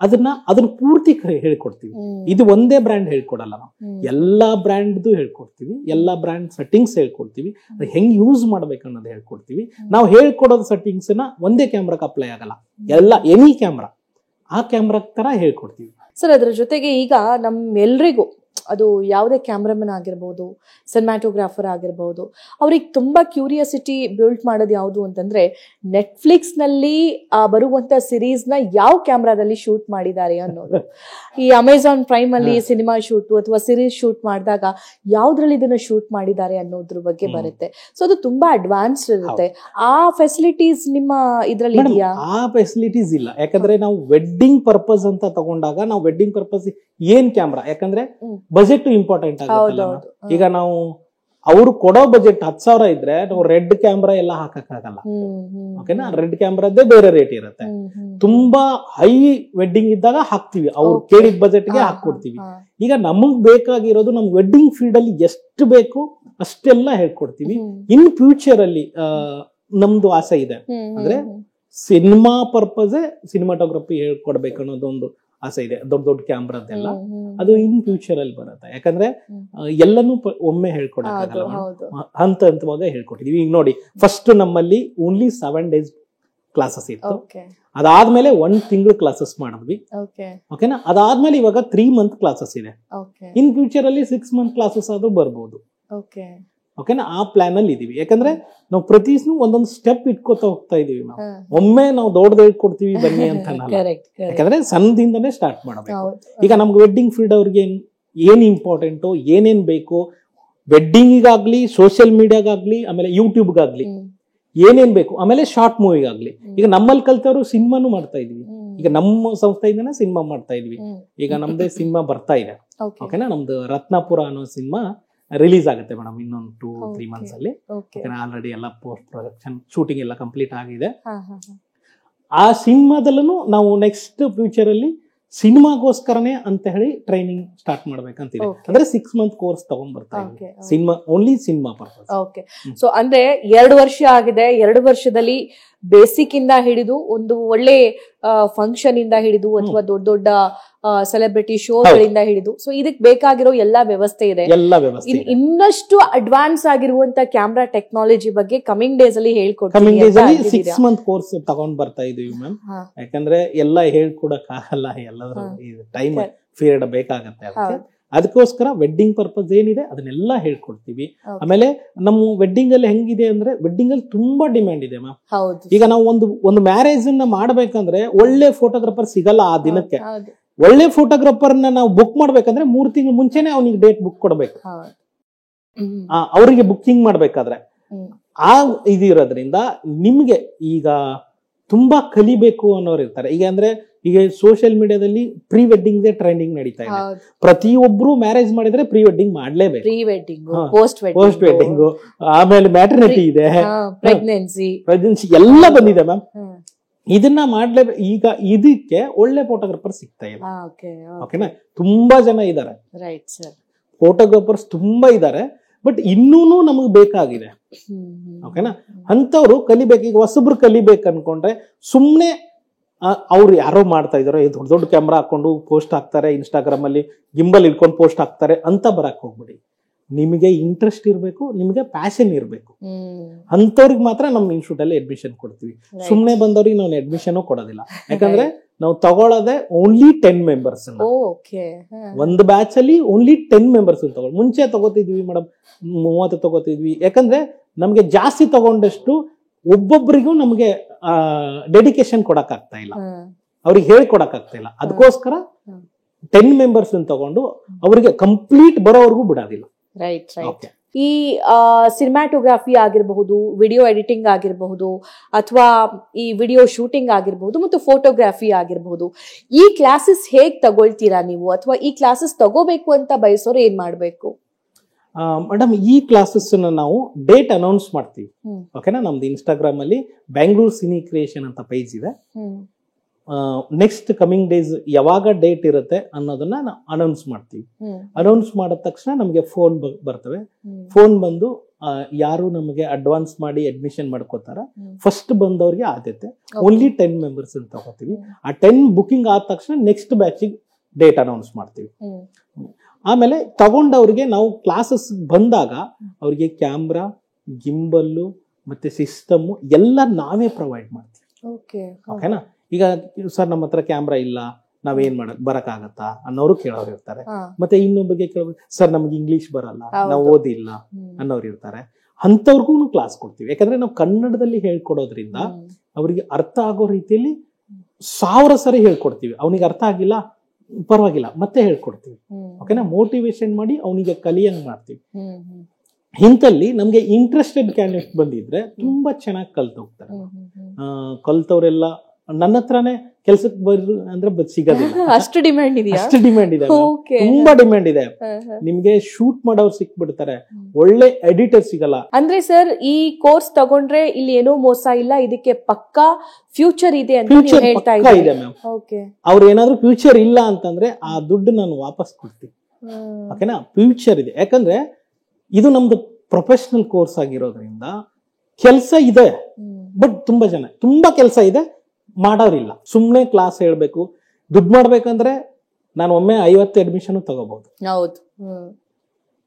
ಅದನ್ನ ಪೂರ್ತಿ ಹೇಳ್ಕೊಡ್ತೀವಿ. ಇದು ಒಂದೇ ಬ್ರ್ಯಾಂಡ್ ಹೇಳ್ಕೊಡಲ್ಲ, ನಾವು ಎಲ್ಲಾ ಬ್ರ್ಯಾಂಡ್ದು ಹೇಳ್ಕೊಡ್ತೀವಿ, ಎಲ್ಲಾ ಬ್ರ್ಯಾಂಡ್ ಸೆಟ್ಟಿಂಗ್ಸ್ ಹೇಳ್ಕೊಡ್ತೀವಿ, ಅದು ಹೆಂಗ್ ಯೂಸ್ ಮಾಡ್ಬೇಕು ಅನ್ನೋದು ಹೇಳ್ಕೊಡ್ತೀವಿ. ನಾವು ಹೇಳ್ಕೊಡೋದು ಸೆಟ್ಟಿಂಗ್ಸ್ ನ ಒಂದೇ ಕ್ಯಾಮ್ರಾಕ್ ಅಪ್ಲೈ ಆಗಲ್ಲ, ಎಲ್ಲ ಎನಿ ಕ್ಯಾಮ್ರಾ ಆ ಕ್ಯಾಮ್ರಾ ತರ ಹೇಳ್ಕೊಡ್ತೀವಿ. ಸರ್, ಅದ್ರ ಜೊತೆಗೆ ಈಗ ನಮ್ಮೆಲ್ರಿಗೂ ಅದು ಯಾವುದೇ ಕ್ಯಾಮ್ರಾಮನ್ ಆಗಿರ್ಬೋದು, ಸಿನಿಮಾಟೋಗ್ರಾಫರ್ ಆಗಿರ್ಬೋದು, ಅವ್ರಿಗೆ ತುಂಬಾ ಕ್ಯೂರಿಯಾಸಿಟಿ ಬಿಲ್ಡ್ ಮಾಡೋದು ಯಾವುದು ಅಂತಂದ್ರೆ ನೆಟ್ಫ್ಲಿಕ್ಸ್ ನಲ್ಲಿ ಬರುವಂತ ಸಿರೀಸ್ ನ ಯಾವ ಕ್ಯಾಮ್ರಾದಲ್ಲಿ ಶೂಟ್ ಮಾಡಿದ್ದಾರೆ ಅನ್ನೋದು. ಈ ಅಮೆಜಾನ್ ಪ್ರೈಮ್ ಅಲ್ಲಿ ಸಿನಿಮಾ ಶೂಟ್ ಅಥವಾ ಸಿರೀಸ್ ಶೂಟ್ ಮಾಡಿದಾಗ ಯಾವ್ದ್ರಲ್ಲಿ ಇದನ್ನ ಶೂಟ್ ಮಾಡಿದ್ದಾರೆ ಅನ್ನೋದ್ರ ಬಗ್ಗೆ ಬರುತ್ತೆ. ಸೊ ಅದು ತುಂಬಾ ಅಡ್ವಾನ್ಸ್ಡ್ ಇರುತ್ತೆ. ಆ ಫೆಸಿಲಿಟೀಸ್ ನಿಮ್ಮ ಇದ್ರಲ್ಲಿ ಇದೆಯಾ? ಆ ಫೆಸಿಲಿಟೀಸ್ ಇಲ್ಲ, ಯಾಕಂದ್ರೆ ನಾವು ವೆಡ್ಡಿಂಗ್ ಪರ್ಪಸ್ ಅಂತ ತಗೊಂಡಾಗ ನಾವು ವೆಡ್ಡಿಂಗ್ ಪರ್ಪಸ್ ಏನ್ ಕ್ಯಾಮ್ರಾ, ಯಾಕಂದ್ರೆ ಬಜೆಟ್ ಇಂಪಾರ್ಟೆಂಟ್ ಆಗುತ್ತೆ. ಈಗ ನಾವು ಅವ್ರು ಕೊಡೋ ಬಜೆಟ್ 10,000 ಇದ್ರೆ ನಾವು ರೆಡ್ ಕ್ಯಾಮ್ರಾ ಎಲ್ಲ ಹಾಕಕ್ಕಾಗಲ್ಲ. ಓಕೆನಾ? ರೆಡ್ ಕ್ಯಾಮ್ರಾದೇ ಬೇರೆ ರೇಟ್ ಇರುತ್ತೆ. ತುಂಬಾ ಹೈ ವೆಡ್ಡಿಂಗ್ ಇದ್ದಾಗ ಹಾಕ್ತಿವಿ, ಅವ್ರು ಕೇಳಿದ ಬಜೆಟ್ಗೆ ಹಾಕೊಡ್ತೀವಿ. ಈಗ ನಮಗ್ ಬೇಕಾಗಿರೋದು ನಮ್ ವೆಡ್ಡಿಂಗ್ ಫೀಲ್ಡ್ ಅಲ್ಲಿ ಎಷ್ಟು ಬೇಕು ಅಷ್ಟೆಲ್ಲ ಹೇಳ್ಕೊಡ್ತೀವಿ. ಇನ್ ಫ್ಯೂಚರ್ ಅಲ್ಲಿ ನಮ್ದು ಆಸೆ ಇದೆ, ಅಂದ್ರೆ ಸಿನಿಮಾ ಪರ್ಪಸ್ ಸಿನಿಮಾಟೋಗ್ರಫಿ ಹೇಳ್ಕೊಡ್ಬೇಕು ಅನ್ನೋದೊಂದು ಆಸೆ ಇದೆ. ದೊಡ್ಡ ದೊಡ್ಡ ಕ್ಯಾಮ್ರಾದೆಲ್ಲ ಅದು ಇನ್ ಫ್ಯೂಚರ್ ಅಲ್ಲಿ ಬರುತ್ತೆ, ಯಾಕಂದ್ರೆ ಎಲ್ಲನೂ ಒಮ್ಮೆ ಹೇಳ್ಕೊಡಕ್ಕಾಗಲ್ಲ, ಹಂತ ಹಂತವಾಗ ಹೇಳ್ಕೊಟ್ಟಿದೀವಿ. ಈಗ ನೋಡಿ, ಫಸ್ಟ್ ನಮ್ಮಲ್ಲಿ ಓನ್ಲಿ 7 days ಕ್ಲಾಸಸ್ ಇತ್ತು, ಅದಾದ್ಮೇಲೆ 1 ತಿಂಗಳು ಕ್ಲಾಸಸ್ ಮಾಡಿದ್ವಿ. ಓಕೆನಾ? ಅದಾದ್ಮೇಲೆ ಇವಾಗ 3 month ಕ್ಲಾಸಸ್ ಇದೆ. ಇನ್ ಫ್ಯೂಚರ್ ಅಲ್ಲಿ 6 month ಕ್ಲಾಸಸ್ ಆದ್ರೂ ಬರ್ಬೋದು. ಓಕೆನಾ? ಆ ಪ್ಲಾನ್ ಅಲ್ಲಿ ಇದೀವಿ, ಯಾಕಂದ್ರೆ ನಾವು ಪ್ರತಿ ಒಂದೊಂದು ಸ್ಟೆಪ್ ಇಟ್ಕೋತಾ ಹೋಗ್ತಾ ಇದೀವಿ. ನಾವು ಒಮ್ಮೆ ನಾವು ದೊಡ್ಡದು ಹೇಳ್ಕೊಡ್ತೀವಿ ಬನ್ನಿ ಅಂತ, ಯಾಕಂದ್ರೆ ಸಣ್ಣದಿಂದನೇ ಸ್ಟಾರ್ಟ್ ಮಾಡಬೇಕು. ಈಗ ನಮ್ಗೆ ವೆಡ್ಡಿಂಗ್ ಫೀಲ್ಡ್ ಅವ್ರಿಗೆ ಏನ್ ಇಂಪಾರ್ಟೆಂಟು, ಏನೇನ್ ಬೇಕು, ವೆಡ್ಡಿಂಗಿಗಾಗ್ಲಿ, ಸೋಷಿಯಲ್ ಮೀಡಿಯಾಗಾಗ್ಲಿ, ಆಮೇಲೆ ಯೂಟ್ಯೂಬ್ಗಾಗ್ಲಿ ಏನೇನ್ ಬೇಕು, ಆಮೇಲೆ ಶಾರ್ಟ್ ಮೂವಿಗಾಗ್ಲಿ. ಈಗ ನಮ್ಮಲ್ಲಿ ಕಲ್ತವ್ರು ಸಿನಿಮಾನು ಮಾಡ್ತಾ ಇದೀವಿ, ಈಗ ನಮ್ಮ ಸಂಸ್ಥೆಯಿಂದನೇ ಸಿನಿಮಾ ಮಾಡ್ತಾ ಇದ್ವಿ. ಈಗ ನಮ್ದೇ ಸಿನಿಮಾ ಬರ್ತಾ ಇದೆ, ಓಕೆನಾ. ನಮ್ದು ರತ್ನಾಪುರ ಅನ್ನೋ ಸಿನಿಮಾ ರಿಲೀಸ್ ಆಗುತ್ತೆ ಮೇಡಮ್ ಇನ್ನೊಂದು 2-3 ಮಂತ್ಸ್ ಅಲ್ಲಿ. ಆಲ್ರೆಡಿ ಎಲ್ಲ ಪೋಸ್ಟ್ ಪ್ರೊಡಕ್ಷನ್ ಶೂಟಿಂಗ್ ಎಲ್ಲ ಕಂಪ್ಲೀಟ್ ಆಗಿದೆ. ಆ ಸಿನಿಮಾದಲ್ಲೂ ನಾವು ನೆಕ್ಸ್ಟ್ ಫ್ಯೂಚರ್ ಅಲ್ಲಿ ಸಿನಿಮಾಗೋಸ್ಕರನೇ ಅಂತ ಹೇಳಿ ಟ್ರೈನಿಂಗ್ ಸ್ಟಾರ್ಟ್ ಮಾಡ್ಬೇಕಂತಿದೆ. ಅಂದ್ರೆ 6 ಮಂತ್ ಕೋರ್ಸ್ ತಗೊಂಡ್ ಬರ್ತಾ ಇದ್ದೀವಿ, cinema only cinema purpose. Okay, so ಅಂದ್ರೆ 2 ವರ್ಷ ಆಗಿದೆ. 2 ವರ್ಷದಲ್ಲಿ ಬೇಸಿಕ್ ಇಂದ ಹಿಡಿದು ಒಂದು ಒಳ್ಳೆ ಫಂಕ್ಷನ್ ಇಂದ ಹಿಡಿದು ಅಥವಾ ದೊಡ್ಡ ದೊಡ್ಡ ಸೆಲೆಬ್ರಿಟಿ ಶೋಗಳಿಂದ ಹಿಡಿದು, ಸೊ ಇದಕ್ ಬೇಕಾಗಿರೋ ಎಲ್ಲಾ ವ್ಯವಸ್ಥೆ ಇದೆ. ಇನ್ನಷ್ಟು ಅಡ್ವಾನ್ಸ್ ಆಗಿರುವಂತ ಕ್ಯಾಮ್ರಾ ಟೆಕ್ನಾಲಜಿ ಬಗ್ಗೆ ಕಮಿಂಗ್ ಡೇಸ್ ಅಲ್ಲಿ ಹೇಳ್ಕೊಡ್ತೀವಿ. 6 ಮಂತ್ ಕೋರ್ಸ್ ತಗೊಂಡ್ ಬರ್ತಾ ಇದೀವಿ ಮ್ಯಾಮ್. ಯಾಕಂದ್ರೆ ಎಲ್ಲ ಹೇಳ್ಕೊಡಕ್ ಆಗಲ್ಲ, ಎಲ್ಲಾದ್ರೂ ಟೈಮ್ ಪೀರಿಯಡ್ ಬೇಕಾಗತ್ತೆ. ಅದಕ್ಕೋಸ್ಕರ ವೆಡ್ಡಿಂಗ್ ಪರ್ಪಸ್ ಏನಿದೆ ಅದನ್ನೆಲ್ಲ ಹೇಳ್ಕೊಡ್ತೀವಿ. ಆಮೇಲೆ ನಮ್ಮ ವೆಡ್ಡಿಂಗ್ ಅಲ್ಲಿ ಹೆಂಗಿದೆ ಅಂದ್ರೆ, ವೆಡ್ಡಿಂಗ್ ಅಲ್ಲಿ ತುಂಬಾ ಡಿಮ್ಯಾಂಡ್ ಇದೆ ಮ್ಯಾಮ್. ಈಗ ನಾವು ಒಂದು ಮ್ಯಾರೇಜ್ ಅನ್ನ ಮಾಡ್ಬೇಕಂದ್ರೆ ಒಳ್ಳೆ ಫೋಟೋಗ್ರಾಫರ್ ಸಿಗಲ್ಲ ಆ ದಿನಕ್ಕೆ. ಒಳ್ಳೆ ಫೋಟೋಗ್ರಾಫರ್ ನಾವು ಬುಕ್ ಮಾಡ್ಬೇಕಂದ್ರೆ 3 ತಿಂಗಳು ಮುಂಚೆನೆ ಅವನಿಗೆ ಡೇಟ್ ಬುಕ್ ಕೊಡ್ಬೇಕು. ಅವರಿಗೆ ಬುಕ್ಕಿಂಗ್ ಮಾಡ್ಬೇಕಾದ್ರೆ ಆ ಇದಿರೋದ್ರಿಂದ ನಿಮ್ಗೆ ಈಗ ತುಂಬಾ ಕಲಿಬೇಕು ಅನ್ನೋರು ಇರ್ತಾರೆ. ಈಗ ಅಂದ್ರೆ ಈಗ ಸೋಷಿಯಲ್ ಮೀಡಿಯಾದಲ್ಲಿ ಪ್ರೀ ವೆಡ್ಡಿಂಗ್ ಟ್ರೆಂಡಿಂಗ್ ನಡೀತಾ ಇದೆ. ಪ್ರತಿಯೊಬ್ರು ಮ್ಯಾರೇಜ್ ಮಾಡಿದ್ರೆ ಪ್ರೀ ವೆಡ್ಡಿಂಗ್ ಮಾಡ್ಲೇಬೇಕು. ಪ್ರೀ ವೆಡ್ಡಿಂಗ್, ಪೋಸ್ಟ್ ವೆಡ್ಡಿಂಗ್, ಆಮೇಲೆ ಮ್ಯಾಟರ್ನಿಟಿ ಇದೆ, ಪ್ರೆಗ್ನೆನ್ಸಿ ಎಲ್ಲ ಬಂದಿದೆ ಮ್ಯಾಮ್. ಇದನ್ನ ಮಾಡ್ಲೇಬೇಕು. ಈಗ ಇದಕ್ಕೆ ಒಳ್ಳೆ ಫೋಟೋಗ್ರಾಫರ್ ಸಿಗ್ತಾ ಇಲ್ಲ. ಓಕೆನಾ, ತುಂಬಾ ಜನ ಇದಾರೆ, ಫೋಟೋಗ್ರಾಫರ್ಸ್ ತುಂಬಾ ಇದಾರೆ, ಬಟ್ ಇನ್ನೂನು ನಮಗ್ ಬೇಕಾಗಿದೆ. ಓಕೆನಾ, ಅಂತವ್ರು ಕಲಿಬೇಕು. ಈಗ ಹೊಸಬ್ರು ಕಲಿಬೇಕು ಅನ್ಕೊಂಡ್ರೆ ಸುಮ್ನೆ ಅವ್ರು ಯಾರೋ ಮಾಡ್ತಾ ಇದಾರೋ ದೊಡ್ಡ ದೊಡ್ಡ ಕ್ಯಾಮ್ರಾ ಹಾಕೊಂಡು ಪೋಸ್ಟ್ ಹಾಕ್ತಾರೆ, ಇನ್ಸ್ಟಾಗ್ರಾಮ್ ಅಲ್ಲಿ ಗಿಂಬಲ್ ಇಟ್ಕೊಂಡು ಪೋಸ್ಟ್ ಹಾಕ್ತಾರೆ ಅಂತ ಬರಕ್ ಹೋಗ್ಬಿಡಿ. ನಿಮಗೆ ಇಂಟ್ರೆಸ್ಟ್ ಇರ್ಬೇಕು, ನಿಮಗೆ ಪ್ಯಾಷನ್ ಇರ್ಬೇಕು. ಅಂತವ್ರಿಗೆ ಮಾತ್ರ ನಮ್ ಇನ್ಸ್ಟಿಟ್ಯೂಟ್ ಅಲ್ಲಿ ಅಡ್ಮಿಷನ್ ಕೊಡ್ತೀವಿ. ಸುಮ್ನೆ ಬಂದವ್ರಿಗೆ ನಾವು ಅಡ್ಮಿಷನ್ ಕೊಡೋದಿಲ್ಲ. ಯಾಕಂದ್ರೆ ನಾವು ತಗೊಳ್ಳೋದೆ ಓನ್ಲಿ 10 ಮೆಂಬರ್ಸ್. ಒಂದು ಬ್ಯಾಚ್ ಅಲ್ಲಿ ಓನ್ಲಿ 10 ಮೆಂಬರ್ಸ್ ತಗೊಳ್ಳಿ. ಮುಂಚೆ ತಗೋತಿದ್ವಿ ಮೇಡಮ್ 30 ತಗೋತಿದ್ವಿ. ಯಾಕಂದ್ರೆ ನಮ್ಗೆ ಜಾಸ್ತಿ ತಗೊಂಡಷ್ಟು ಒಬ್ಬೊಬ್ಬರಿಗೂ ನಮ್ಗೆ ಡೆಡಿಕೇಶನ್ ಕೊಡಕ್ ಆಗ್ತಾ ಇಲ್ಲ, ಅವ್ರಿಗೆ ಹೇಳ್ಕೊಡಕ್ ಆಗ್ತಾ ಇಲ್ಲ. ಅದಕ್ಕೋಸ್ಕರ 10 ಮೆಂಬರ್ಸ್ ತಗೊಂಡು ಅವ್ರಿಗೆ ಕಂಪ್ಲೀಟ್ ಬರೋವರೆಗೂ ಬಿಡೋದಿಲ್ಲ. ರೈಟ್. ಈ ಸಿನಿಮಾಟೋಗ್ರಫಿ ಆಗಿರಬಹುದು, ವಿಡಿಯೋ ಎಡಿಟಿಂಗ್ ಆಗಿರಬಹುದು, ಅಥವಾ ಈ ವಿಡಿಯೋ ಶೂಟಿಂಗ್ ಆಗಿರಬಹುದು, ಮತ್ತು ಫೋಟೋಗ್ರಫಿ ಆಗಿರಬಹುದು, ಈ ಕ್ಲಾಸಸ್ ಹೇಗ್ ತಗೊಳ್ತೀರಾ ನೀವು? ಅಥವಾ ಈ ಕ್ಲಾಸಸ್ ತಗೋಬೇಕು ಅಂತ ಬಯಸೋರು ಏನ್ ಮಾಡ್ಬೇಕು? ಮೇಡಮ್, ಈ ಕ್ಲಾಸಸ್ ನಾವು ಡೇಟ್ ಅನೌನ್ಸ್ ಮಾಡ್ತೀವಿ. ಓಕೆನಾ, ನಮ್ದು ಇನ್ಸ್ಟಾಗ್ರಾಮ್ ಅಲ್ಲಿ ಬ್ಯಾಂಗ್ಳೂರ್ ಸಿನಿ ಕ್ರಿಯೇಷನ್ ಅಂತ ಪೇಜ್ ಇದೆ. ನೆಕ್ಸ್ಟ್ ಕಮಿಂಗ್ ಡೇಸ್ ಯಾವಾಗ ಡೇಟ್ ಇರುತ್ತೆ ಅನ್ನೋದನ್ನ ನಾವು ಅನೌನ್ಸ್ ಮಾಡ್ತೀವಿ. ಅನೌನ್ಸ್ ಮಾಡಿದ ತಕ್ಷಣ ನಮಗೆ ಫೋನ್ ಬರ್ತವೆ. ಫೋನ್ ಬಂದು ಯಾರು ನಮಗೆ ಅಡ್ವಾನ್ಸ್ ಮಾಡಿ ಅಡ್ಮಿಷನ್ ಮಾಡ್ಕೋತಾರ ಫಸ್ಟ್ ಬಂದವ್ರಿಗೆ ಆದ್ಯತೆ. ಓನ್ಲಿ 10 ಮೆಂಬರ್ಸ್ ಅಂತ ತಗೋತೀವಿ. ಆ 10 ಬುಕಿಂಗ್ ಆದ ತಕ್ಷಣ ನೆಕ್ಸ್ಟ್ ಬ್ಯಾಚಿಗೆ ಡೇಟ್ ಅನೌನ್ಸ್ ಮಾಡ್ತೀವಿ. ಆಮೇಲೆ ತಗೊಂಡವ್ರಿಗೆ ನಾವು ಕ್ಲಾಸಸ್ ಬಂದಾಗ ಅವ್ರಿಗೆ ಕ್ಯಾಮ್ರಾ, ಗಿಂಬಲ್ಲು ಮತ್ತೆ ಸಿಸ್ಟಮ್ ಎಲ್ಲ ನಾವೇ ಪ್ರೊವೈಡ್ ಮಾಡ್ತೀವಿ. ಓಕೆನಾ. ಈಗ ಸರ್ ನಮ್ಮ ಹತ್ರ ಕ್ಯಾಮ್ರಾ ಇಲ್ಲ, ನಾವೇನ್ ಬರಕ್ಕಾಗತ್ತಾ ಅನ್ನೋರು ಕೇಳೋರು ಇರ್ತಾರೆ. ಮತ್ತೆ ಇನ್ನೊಬ್ಬರಿಗೆ ಕೇಳೋದು, ಸರ್ ನಮ್ಗೆ ಇಂಗ್ಲಿಷ್ ಬರಲ್ಲ, ನಾವು ಓದಿಲ್ಲ ಅನ್ನೋರು ಇರ್ತಾರೆ. ಅಂತವ್ರಿಗೂ ಕ್ಲಾಸ್ ಕೊಡ್ತೀವಿ. ಯಾಕಂದ್ರೆ ನಾವು ಕನ್ನಡದಲ್ಲಿ ಹೇಳ್ಕೊಡೋದ್ರಿಂದ ಅವ್ರಿಗೆ ಅರ್ಥ ಆಗೋ ರೀತಿಯಲ್ಲಿ 1000 ಸರಿ ಹೇಳ್ಕೊಡ್ತೀವಿ. ಅವನಿಗೆ ಅರ್ಥ ಆಗಿಲ್ಲ ಪರವಾಗಿಲ್ಲ, ಮತ್ತೆ ಹೇಳ್ಕೊಡ್ತೀವಿ. ಓಕೆನಾ, ಮೋಟಿವೇಶನ್ ಮಾಡಿ ಅವನಿಗೆ ಕಲಿಯಂಗ್ ಮಾಡ್ತೀವಿ. ಇಂತಲ್ಲಿ ನಮ್ಗೆ ಇಂಟ್ರೆಸ್ಟೆಡ್ ಕ್ಯಾಂಡಿಡೇಟ್ ಬಂದಿದ್ರೆ ತುಂಬಾ ಚೆನ್ನಾಗಿ ಕಲ್ತೋಗ್ತಾರೆ. ಕಲ್ತವ್ರೆಲ್ಲ ನನ್ನ ಹತ್ರನೇ ಕೆಲ್ಸಕ್ಕೆ ಬರ್ರು ಅಂದ್ರೆ ಸಿಗೋದಿಲ್ಲ. ಅಷ್ಟು ಡಿಮ್ಯಾಂಡ್ ಇದೆ. ತುಂಬಾ ಡಿಮ್ಯಾಂಡ್ ಇದೆ. ನಿಮ್ಗೆ ಶೂಟ್ ಮಾಡೋರು ಸಿಕ್ಬಿಡ್ತಾರೆ, ಒಳ್ಳೆ ಎಡಿಟರ್ ಸಿಗಲ್ಲ. ಅಂದ್ರೆ ಸರ್, ಈ ಕೋರ್ಸ್ ತಗೊಂಡ್ರೆ ಇಲ್ಲಿ ಏನೋ ಮೋಸ ಇಲ್ಲ, ಇದಕ್ಕೆ ಪಕ್ಕಾ ಫ್ಯೂಚರ್ ಇದೆ ಅಂತ ನೀವು ಹೇಳ್ತಾ ಇದ್ದೀರಾ? ಅವ್ರು ಏನಾದ್ರು ಫ್ಯೂಚರ್ ಇಲ್ಲ ಅಂತಂದ್ರೆ ಆ ದುಡ್ಡು ನಾನು ವಾಪಸ್ ಕೊಡ್ತೀನಿ. ಓಕೆನಾ, ಫ್ಯೂಚರ್ ಇದೆ. ಯಾಕಂದ್ರೆ ಇದು ನಮ್ದು ಪ್ರೊಫೆಷನಲ್ ಕೋರ್ಸ್ ಆಗಿರೋದ್ರಿಂದ ಕೆಲಸ ಇದೆ. ಬಟ್ ತುಂಬಾ ಕೆಲಸ ಇದೆ, ಮಾಡೋರಿಲ್ಲ. ಸುಮ್ನೆ ಕ್ಲಾಸ್ ಹೇಳ್ಬೇಕು, ದುಡ್ಡು ಮಾಡ್ಬೇಕಂದ್ರೆ ನಾನು ಒಮ್ಮೆ 50 ಅಡ್ಮಿಷನ್ ತಗೋಬಹುದು. ಹೌದು.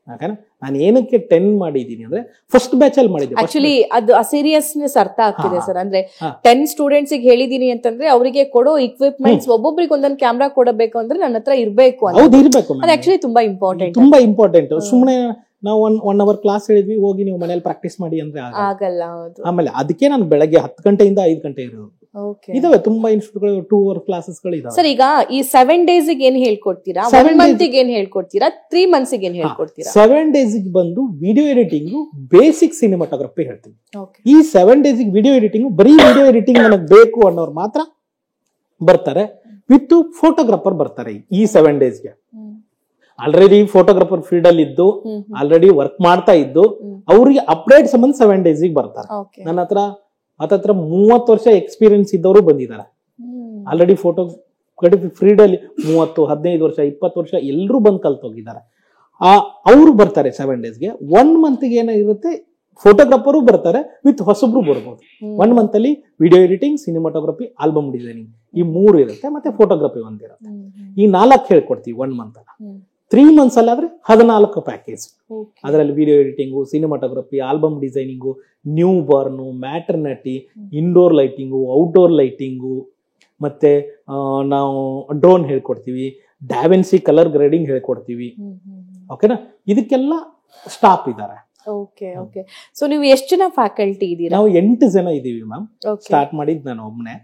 ಯಾಕಂದ್ರೆ ನಾನು ಏನಕ್ಕೆ 10 ಮಾಡಿದೀನಿ ಅಂದ್ರೆ ಫಸ್ಟ್ ಬ್ಯಾಚ್ ಅಲ್ಲಿ ಮಾಡಿದ್ದೆ. ಆಕ್ಚುಲಿ ಅದು ಅಸೀರಿಯಸ್ನೆಸ್ ಅರ್ಥ ಆಗ್ತಿದೆ ಸರ್. ಅಂದ್ರೆ 10 ಸ್ಟೂಡೆಂಟ್ಸ್ ಹೇಳಿದೀನಿ ಅಂತಂದ್ರೆ ಅವರಿಗೆ ಕೊಡೋ ಇಕ್ವಿಪ್ಮೆಂಟ್ಸ್ ಒಬ್ಬೊಬ್ರಿಗೆ ಒಂದೊಂದು ಕ್ಯಾಮ್ರಾ ಕೊಡಬೇಕು ಅಂದ್ರೆ ನನ್ನ ಹತ್ರ ಇರ್ಬೇಕು. ಹೌದು, ಇರ್ಬೇಕು. ಅದು ಆಕ್ಚುಲಿ ತುಂಬಾ ಇಂಪಾರ್ಟೆಂಟ್. ಸುಮ್ನೆ ನಾವು 1 ಅವರ್ ಕ್ಲಾಸ್ ಹೇಳಿದ್ವಿ, ಹೋಗಿ ನೀವು ಮನೇಲಿ ಪ್ರಾಕ್ಟೀಸ್ ಮಾಡಿ ಅಂದ್ರೆ ಆಗಲ್ಲ. ಆಮೇಲೆ ಅದಕ್ಕೆ ನಾನು ಬೆಳಗ್ಗೆ 10 ಗಂಟೆಯಿಂದ 5 ಗಂಟೆ ಇರೋದು. ಇದಾವೆ ತುಂಬಾ ಇನ್ಸ್ಟಿಟ್ಯೂಟ್ಗಳು, 2 ಅವರ್ ಕ್ಲಾಸಸ್ ಗಳು ಇದಾವೆ. ಸರ್, ಈಗ ಈ 7 ಡೇಸ್ ಏನ್ ಹೇಳ್ಕೊಡ್ತೀರಾ? 1 ಮಂತ್ ಏನ್ ಹೇಳ್ಕೊಡ್ತೀರಾ? 3 ಮಂತ್ಸ್ ಏನ್ ಹೇಳ್ಕೊಡ್ತೀರಾ? 7 ಡೇಸ್ ಬಂದು ವಿಡಿಯೋ ಎಡಿಟಿಂಗ್, ಬೇಸಿಕ್ ಸಿನಿಮಾಟೋಗ್ರಫಿ ಹೇಳ್ತೀವಿ. ಈ 7 ಡೇಸ್ ವಿಡಿಯೋ ಎಡಿಟಿಂಗ್, ಬರೀ ವಿಡಿಯೋ ಎಡಿಟಿಂಗ್ ನನಗೆ ಬೇಕು ಅನ್ನೋರು ಮಾತ್ರ ಬರ್ತಾರೆ, ವಿತ್ ಫೋಟೋಗ್ರಾಫರ್ ಬರ್ತಾರೆ ಈ 7 daysಗೆ. ಆಲ್ರೆಡಿ ಫೋಟೋಗ್ರಾಫರ್ ಫೀಲ್ಡ್ ಅಲ್ಲಿ ಇದ್ದು ಆಲ್ರೆಡಿ ವರ್ಕ್ ಮಾಡ್ತಾ ಇದ್ದು ಅವ್ರಿಗೆ ಅಪ್ಡೇಟ್ ಸಂಬಂಧ 7 daysಗೆ ಬರ್ತಾರೆ. ನನ್ನ ಹತ್ರ 30 ವರ್ಷ ಎಕ್ಸ್ಪೀರಿಯನ್ಸ್ ಇದ್ದವರು ಬಂದಿದ್ದಾರೆ. ಆಲ್ರೆಡಿ ಫೋಟೋ ಫೀಲ್ಡ್ ಅಲ್ಲಿ 30, 15 ವರ್ಷ, 20 ವರ್ಷ ಎಲ್ಲರೂ ಬಂದು ಕಲ್ತೋಗಿದ್ದಾರೆ. ಅವರು ಬರ್ತಾರೆ 7 daysಗೆ. 1 monthಗೆ ಏನಾಗಿರುತ್ತೆ, ಫೋಟೋಗ್ರಾಫರು ಬರ್ತಾರೆ ವಿತ್ ಹೊಸಬ್ರು ಬರ್ಬೋದು. 1 month ಅಲ್ಲಿ video editing, cinematography, album designing ಈ 3 ಇರುತ್ತೆ, ಮತ್ತೆ ಫೋಟೋಗ್ರಫಿ ಒಂದಿರುತ್ತೆ. ಈ 4 ಹೇಳ್ಕೊಡ್ತೀವಿ 1 month ಅಲ್ಲ. 3 months ಅಲ್ಲಾದ್ರೆ 14 ಪ್ಯಾಕೇಜ್. ಅದರಲ್ಲಿ video editing, cinematography, album designing, new born, maternity, indoor lighting, outdoor lighting, ಮತ್ತೆ ನಾವು ಡ್ರೋನ್ ಹೇಳ್ಕೊಡ್ತೀವಿ, ಡ್ಯಾವೆನ್ಸಿ ಕಲರ್ ಗ್ರೇಡಿಂಗ್ ಹೇಳ್ಕೊಡ್ತೀವಿ. ಓಕೆನಾ, ಇದಕ್ಕೆಲ್ಲ ಸ್ಟಾಫ್ ಇದ್ದಾರೆ. Okay okay. ಸೊ ನೀವು ಎಷ್ಟು ಜನ ಫ್ಯಾಕಲ್ಟಿ ಇದ್ದೀರಾ? ನಾವು 8 ಜನ ಇದೀವಿ ಮ್ಯಾಮ್. ಸ್ಟಾರ್ಟ್ ಮಾಡಿದ್ ನಾನು ಒಬ್ನೇ.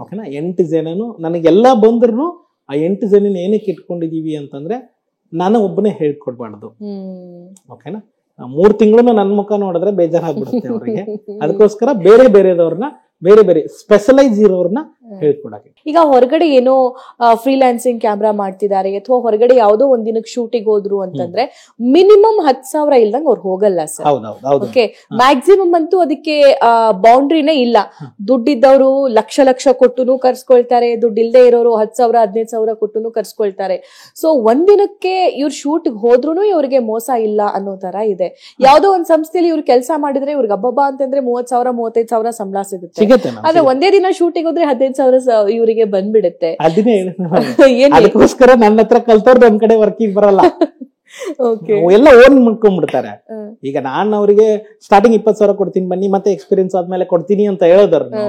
ಓಕೆನಾ, 8 ಜನನು ನನಗೆಲ್ಲ ಬಂದ್ರು ಆ 8 ಜನ ಏನಕ್ಕೆ ಇಟ್ಕೊಂಡಿದೀವಿ ಅಂತಂದ್ರೆ ನಾನು ಒಬ್ಬನೇ ಹೇಳ್ಕೊಡ್ಬಾರ್ದು. ಓಕೆನಾ, 3 ತಿಂಗಳು ನನ್ನ ಮುಖ ನೋಡಿದ್ರೆ ಬೇಜಾರಾಗ್ಬಿಡುತ್ತೆ ಅವರಿಗೆ. ಅದಕ್ಕೋಸ್ಕರ ಬೇರೆ ಬೇರೆದವ್ರನ್ನ, ಬೇರೆ ಬೇರೆ ಸ್ಪೆಷಲೈಸ್ ಇರೋರ್ನ ಹೇಳ್ಕೊಡಕ್ಕೆ. ಈಗ ಹೊರಗಡೆ ಏನೋ ಫ್ರೀಲಾನ್ಸಿಂಗ್ ಕ್ಯಾಮ್ರಾ ಮಾಡ್ತಿದ್ದಾರೆ ಅಥವಾ ಹೊರಗಡೆ ಯಾವ್ದೋ ಒಂದ್ ದಿನಕ್ಕೆ ಶೂಟಿಂಗ್ ಹೋದ್ರು ಅಂತಂದ್ರೆ ಮಿನಿಮಮ್ 10,000 ಇಲ್ದಂಗ್ ಅವ್ರು ಹೋಗಲ್ಲ ಸರ್. ಓಕೆ, ಮ್ಯಾಕ್ಸಿಮಮ್ ಅಂತೂ ಅದಕ್ಕೆ ಬೌಂಡ್ರಿನೇ ಇಲ್ಲ. ದುಡ್ಡಿದ್ದವರು ಲಕ್ಷ ಕೊಟ್ಟುನು ಕರ್ಸ್ಕೊಳ್ತಾರೆ, ದುಡ್ಡು ಇಲ್ದೇ ಇರೋರು 10,000 15,000 ಕೊಟ್ಟುನು ಕರ್ಸ್ಕೊಳ್ತಾರೆ. ಸೊ ಒಂದಿನಕ್ಕೆ ಇವ್ರು ಶೂಟ್ ಹೋದ್ರು ಇವ್ರಿಗೆ ಮೋಸ ಇಲ್ಲ ಅನ್ನೋ ತರ ಇದೆ. ಯಾವ್ದೋ ಒಂದ್ ಸಂಸ್ಥೆಯಲ್ಲಿ ಇವ್ರು ಕೆಲಸ ಮಾಡಿದ್ರೆ ಇವ್ರಿಗೆ ಹಬ್ಬ ಅಂತಂದ್ರೆ 30,000 35,000 ಸಂಬಳ ಸಿಗುತ್ತೆ. ಆದ್ರೆ ಒಂದೇ ದಿನ ಶೂಟಿಂಗ್ ಹೋದ್ರೆ 15,000 ಇವರಿಗೆ ಬಂದ್ಬಿಡುತ್ತೆ. ಅದಕ್ಕೋಸ್ಕರ ನನ್ನ ಹತ್ರ ಕಲ್ತವ್ರು ನಮ್ ಕಡೆ ವರ್ಕಿಂಗ್ ಬರಲ್ಲ, ಎಲ್ಲ ಓನ್ ಮಾಡ್ಕೊಂಡ್ಬಿಡ್ತಾರೆ. ಈಗ ನಾನ್ ಅವ್ರಿಗೆ ಸ್ಟಾರ್ಟಿಂಗ್ 20,000 ಕೊಡ್ತೀನಿ ಬನ್ನಿ, ಮತ್ತೆ ಎಕ್ಸ್ಪೀರಿಯನ್ಸ್ ಆದ್ಮೇಲೆ ಕೊಡ್ತೀನಿ ಅಂತ ಹೇಳಿದ್ರು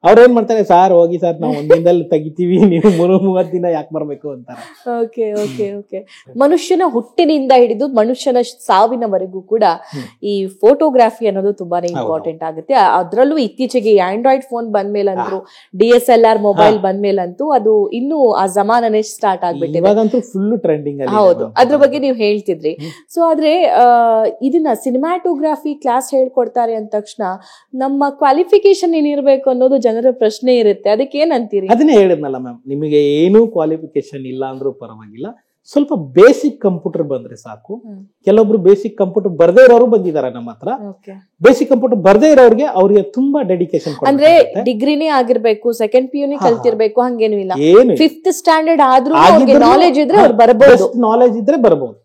ಅವ್ರೇನ್ ಮಾಡ್ತಾರೆ, ಸಾರ್ ಹೋಗಿ ಸರ್ ನಾವು 1 ದಿನದಲ್ಲಿ ತೆಗಿತೀವಿ, ನೀವು 30 ದಿನ ಯಾಕೆ ಬರ್ಬೇಕು ಅಂತಾರೆ. Okay okay okay. ಮನುಷ್ಯನ ಹುಟ್ಟಿನಿಂದ ಹಿಡಿದು ಮನುಷ್ಯನ ಸಾವಿನವರೆಗೂ ಕೂಡ ಈ ಫೋಟೋಗ್ರಫಿ ಅನ್ನೋದು ತುಂಬಾನೇ ಇಂಪಾರ್ಟೆಂಟ್ ಆಗುತ್ತೆ. ಅದ್ರಲ್ಲೂ ಇತ್ತೀಚೆಗೆ ಆಂಡ್ರಾಯ್ಡ್ ಫೋನ್ ಬಂದ್ಮೇಲಂತೂ, DSLR ಮೊಬೈಲ್ ಬಂದ್ಮೇಲಂತೂ ಅದು ಇನ್ನೂ ಆ ಜಮಾನನೇ ಸ್ಟಾರ್ಟ್ ಆಗ್ಬಿಟ್ಟಿದೆ. Full trending. ಹೌದು, ಅದ್ರ ಬಗ್ಗೆ ನೀವು ಹೇಳ್ತಿದ್ರಿ. ಸೊ ಆದ್ರೆ ಇದನ್ನ ಸಿನಿಮಾಟೋಗ್ರಫಿ ಕ್ಲಾಸ್ ಹೇಳ್ಕೊಡ್ತಾರೆ ಅಂದ ತಕ್ಷಣ ನಮ್ಮ ಕ್ವಾಲಿಫಿಕೇಶನ್ ಏನಿರ್ಬೇಕು ಅನ್ನೋದು ಜನರ ಪ್ರಶ್ನೆ ಇರುತ್ತೆ. ಅದಕ್ಕೆ ಏನಂತೀರಿ? ಅದನ್ನೇ ಹೇಳಿದ್ನಲ್ಲ ಮ್ಯಾಮ್, ನಿಮಗೆ ಏನು ಕ್ವಾಲಿಫಿಕೇಶನ್ ಇಲ್ಲ ಅಂದ್ರೂ ಪರವಾಗಿಲ್ಲ, ಸ್ವಲ್ಪ ಬೇಸಿಕ್ ಕಂಪ್ಯೂಟರ್ ಬಂದ್ರೆ ಸಾಕು. ಕೆಲವೊಬ್ರು ಬೇಸಿಕ್ ಕಂಪ್ಯೂಟರ್ ಬರ್ದೇ ಇರೋರು ಬಂದಿದ್ದಾರೆ ನಮ್ಮ ಹತ್ರ. ಬೇಸಿಕ್ ಕಂಪ್ಯೂಟರ್ ಬರ್ದೇ ಇರೋರಿಗೆ ಅವ್ರಿಗೆ ತುಂಬಾ ಡೆಡಿಕೇಶನ್. ಅಂದ್ರೆ ಡಿಗ್ರಿನೇ ಆಗಿರ್ಬೇಕು, ಸೆಕೆಂಡ್ PU ಕಲ್ತಿರ್ಬೇಕು ಹಂಗೇನು ಇಲ್ಲ, 5th ಸ್ಟ್ಯಾಂಡರ್ಡ್ ಆದ್ರೂ ನಾಲೆಜ್ ಇದ್ರೆ ಅವ್ರು ಬರಬಹುದು. ನಾಲೆಜ್ ಇದ್ರೆ ಬರಬಹುದು.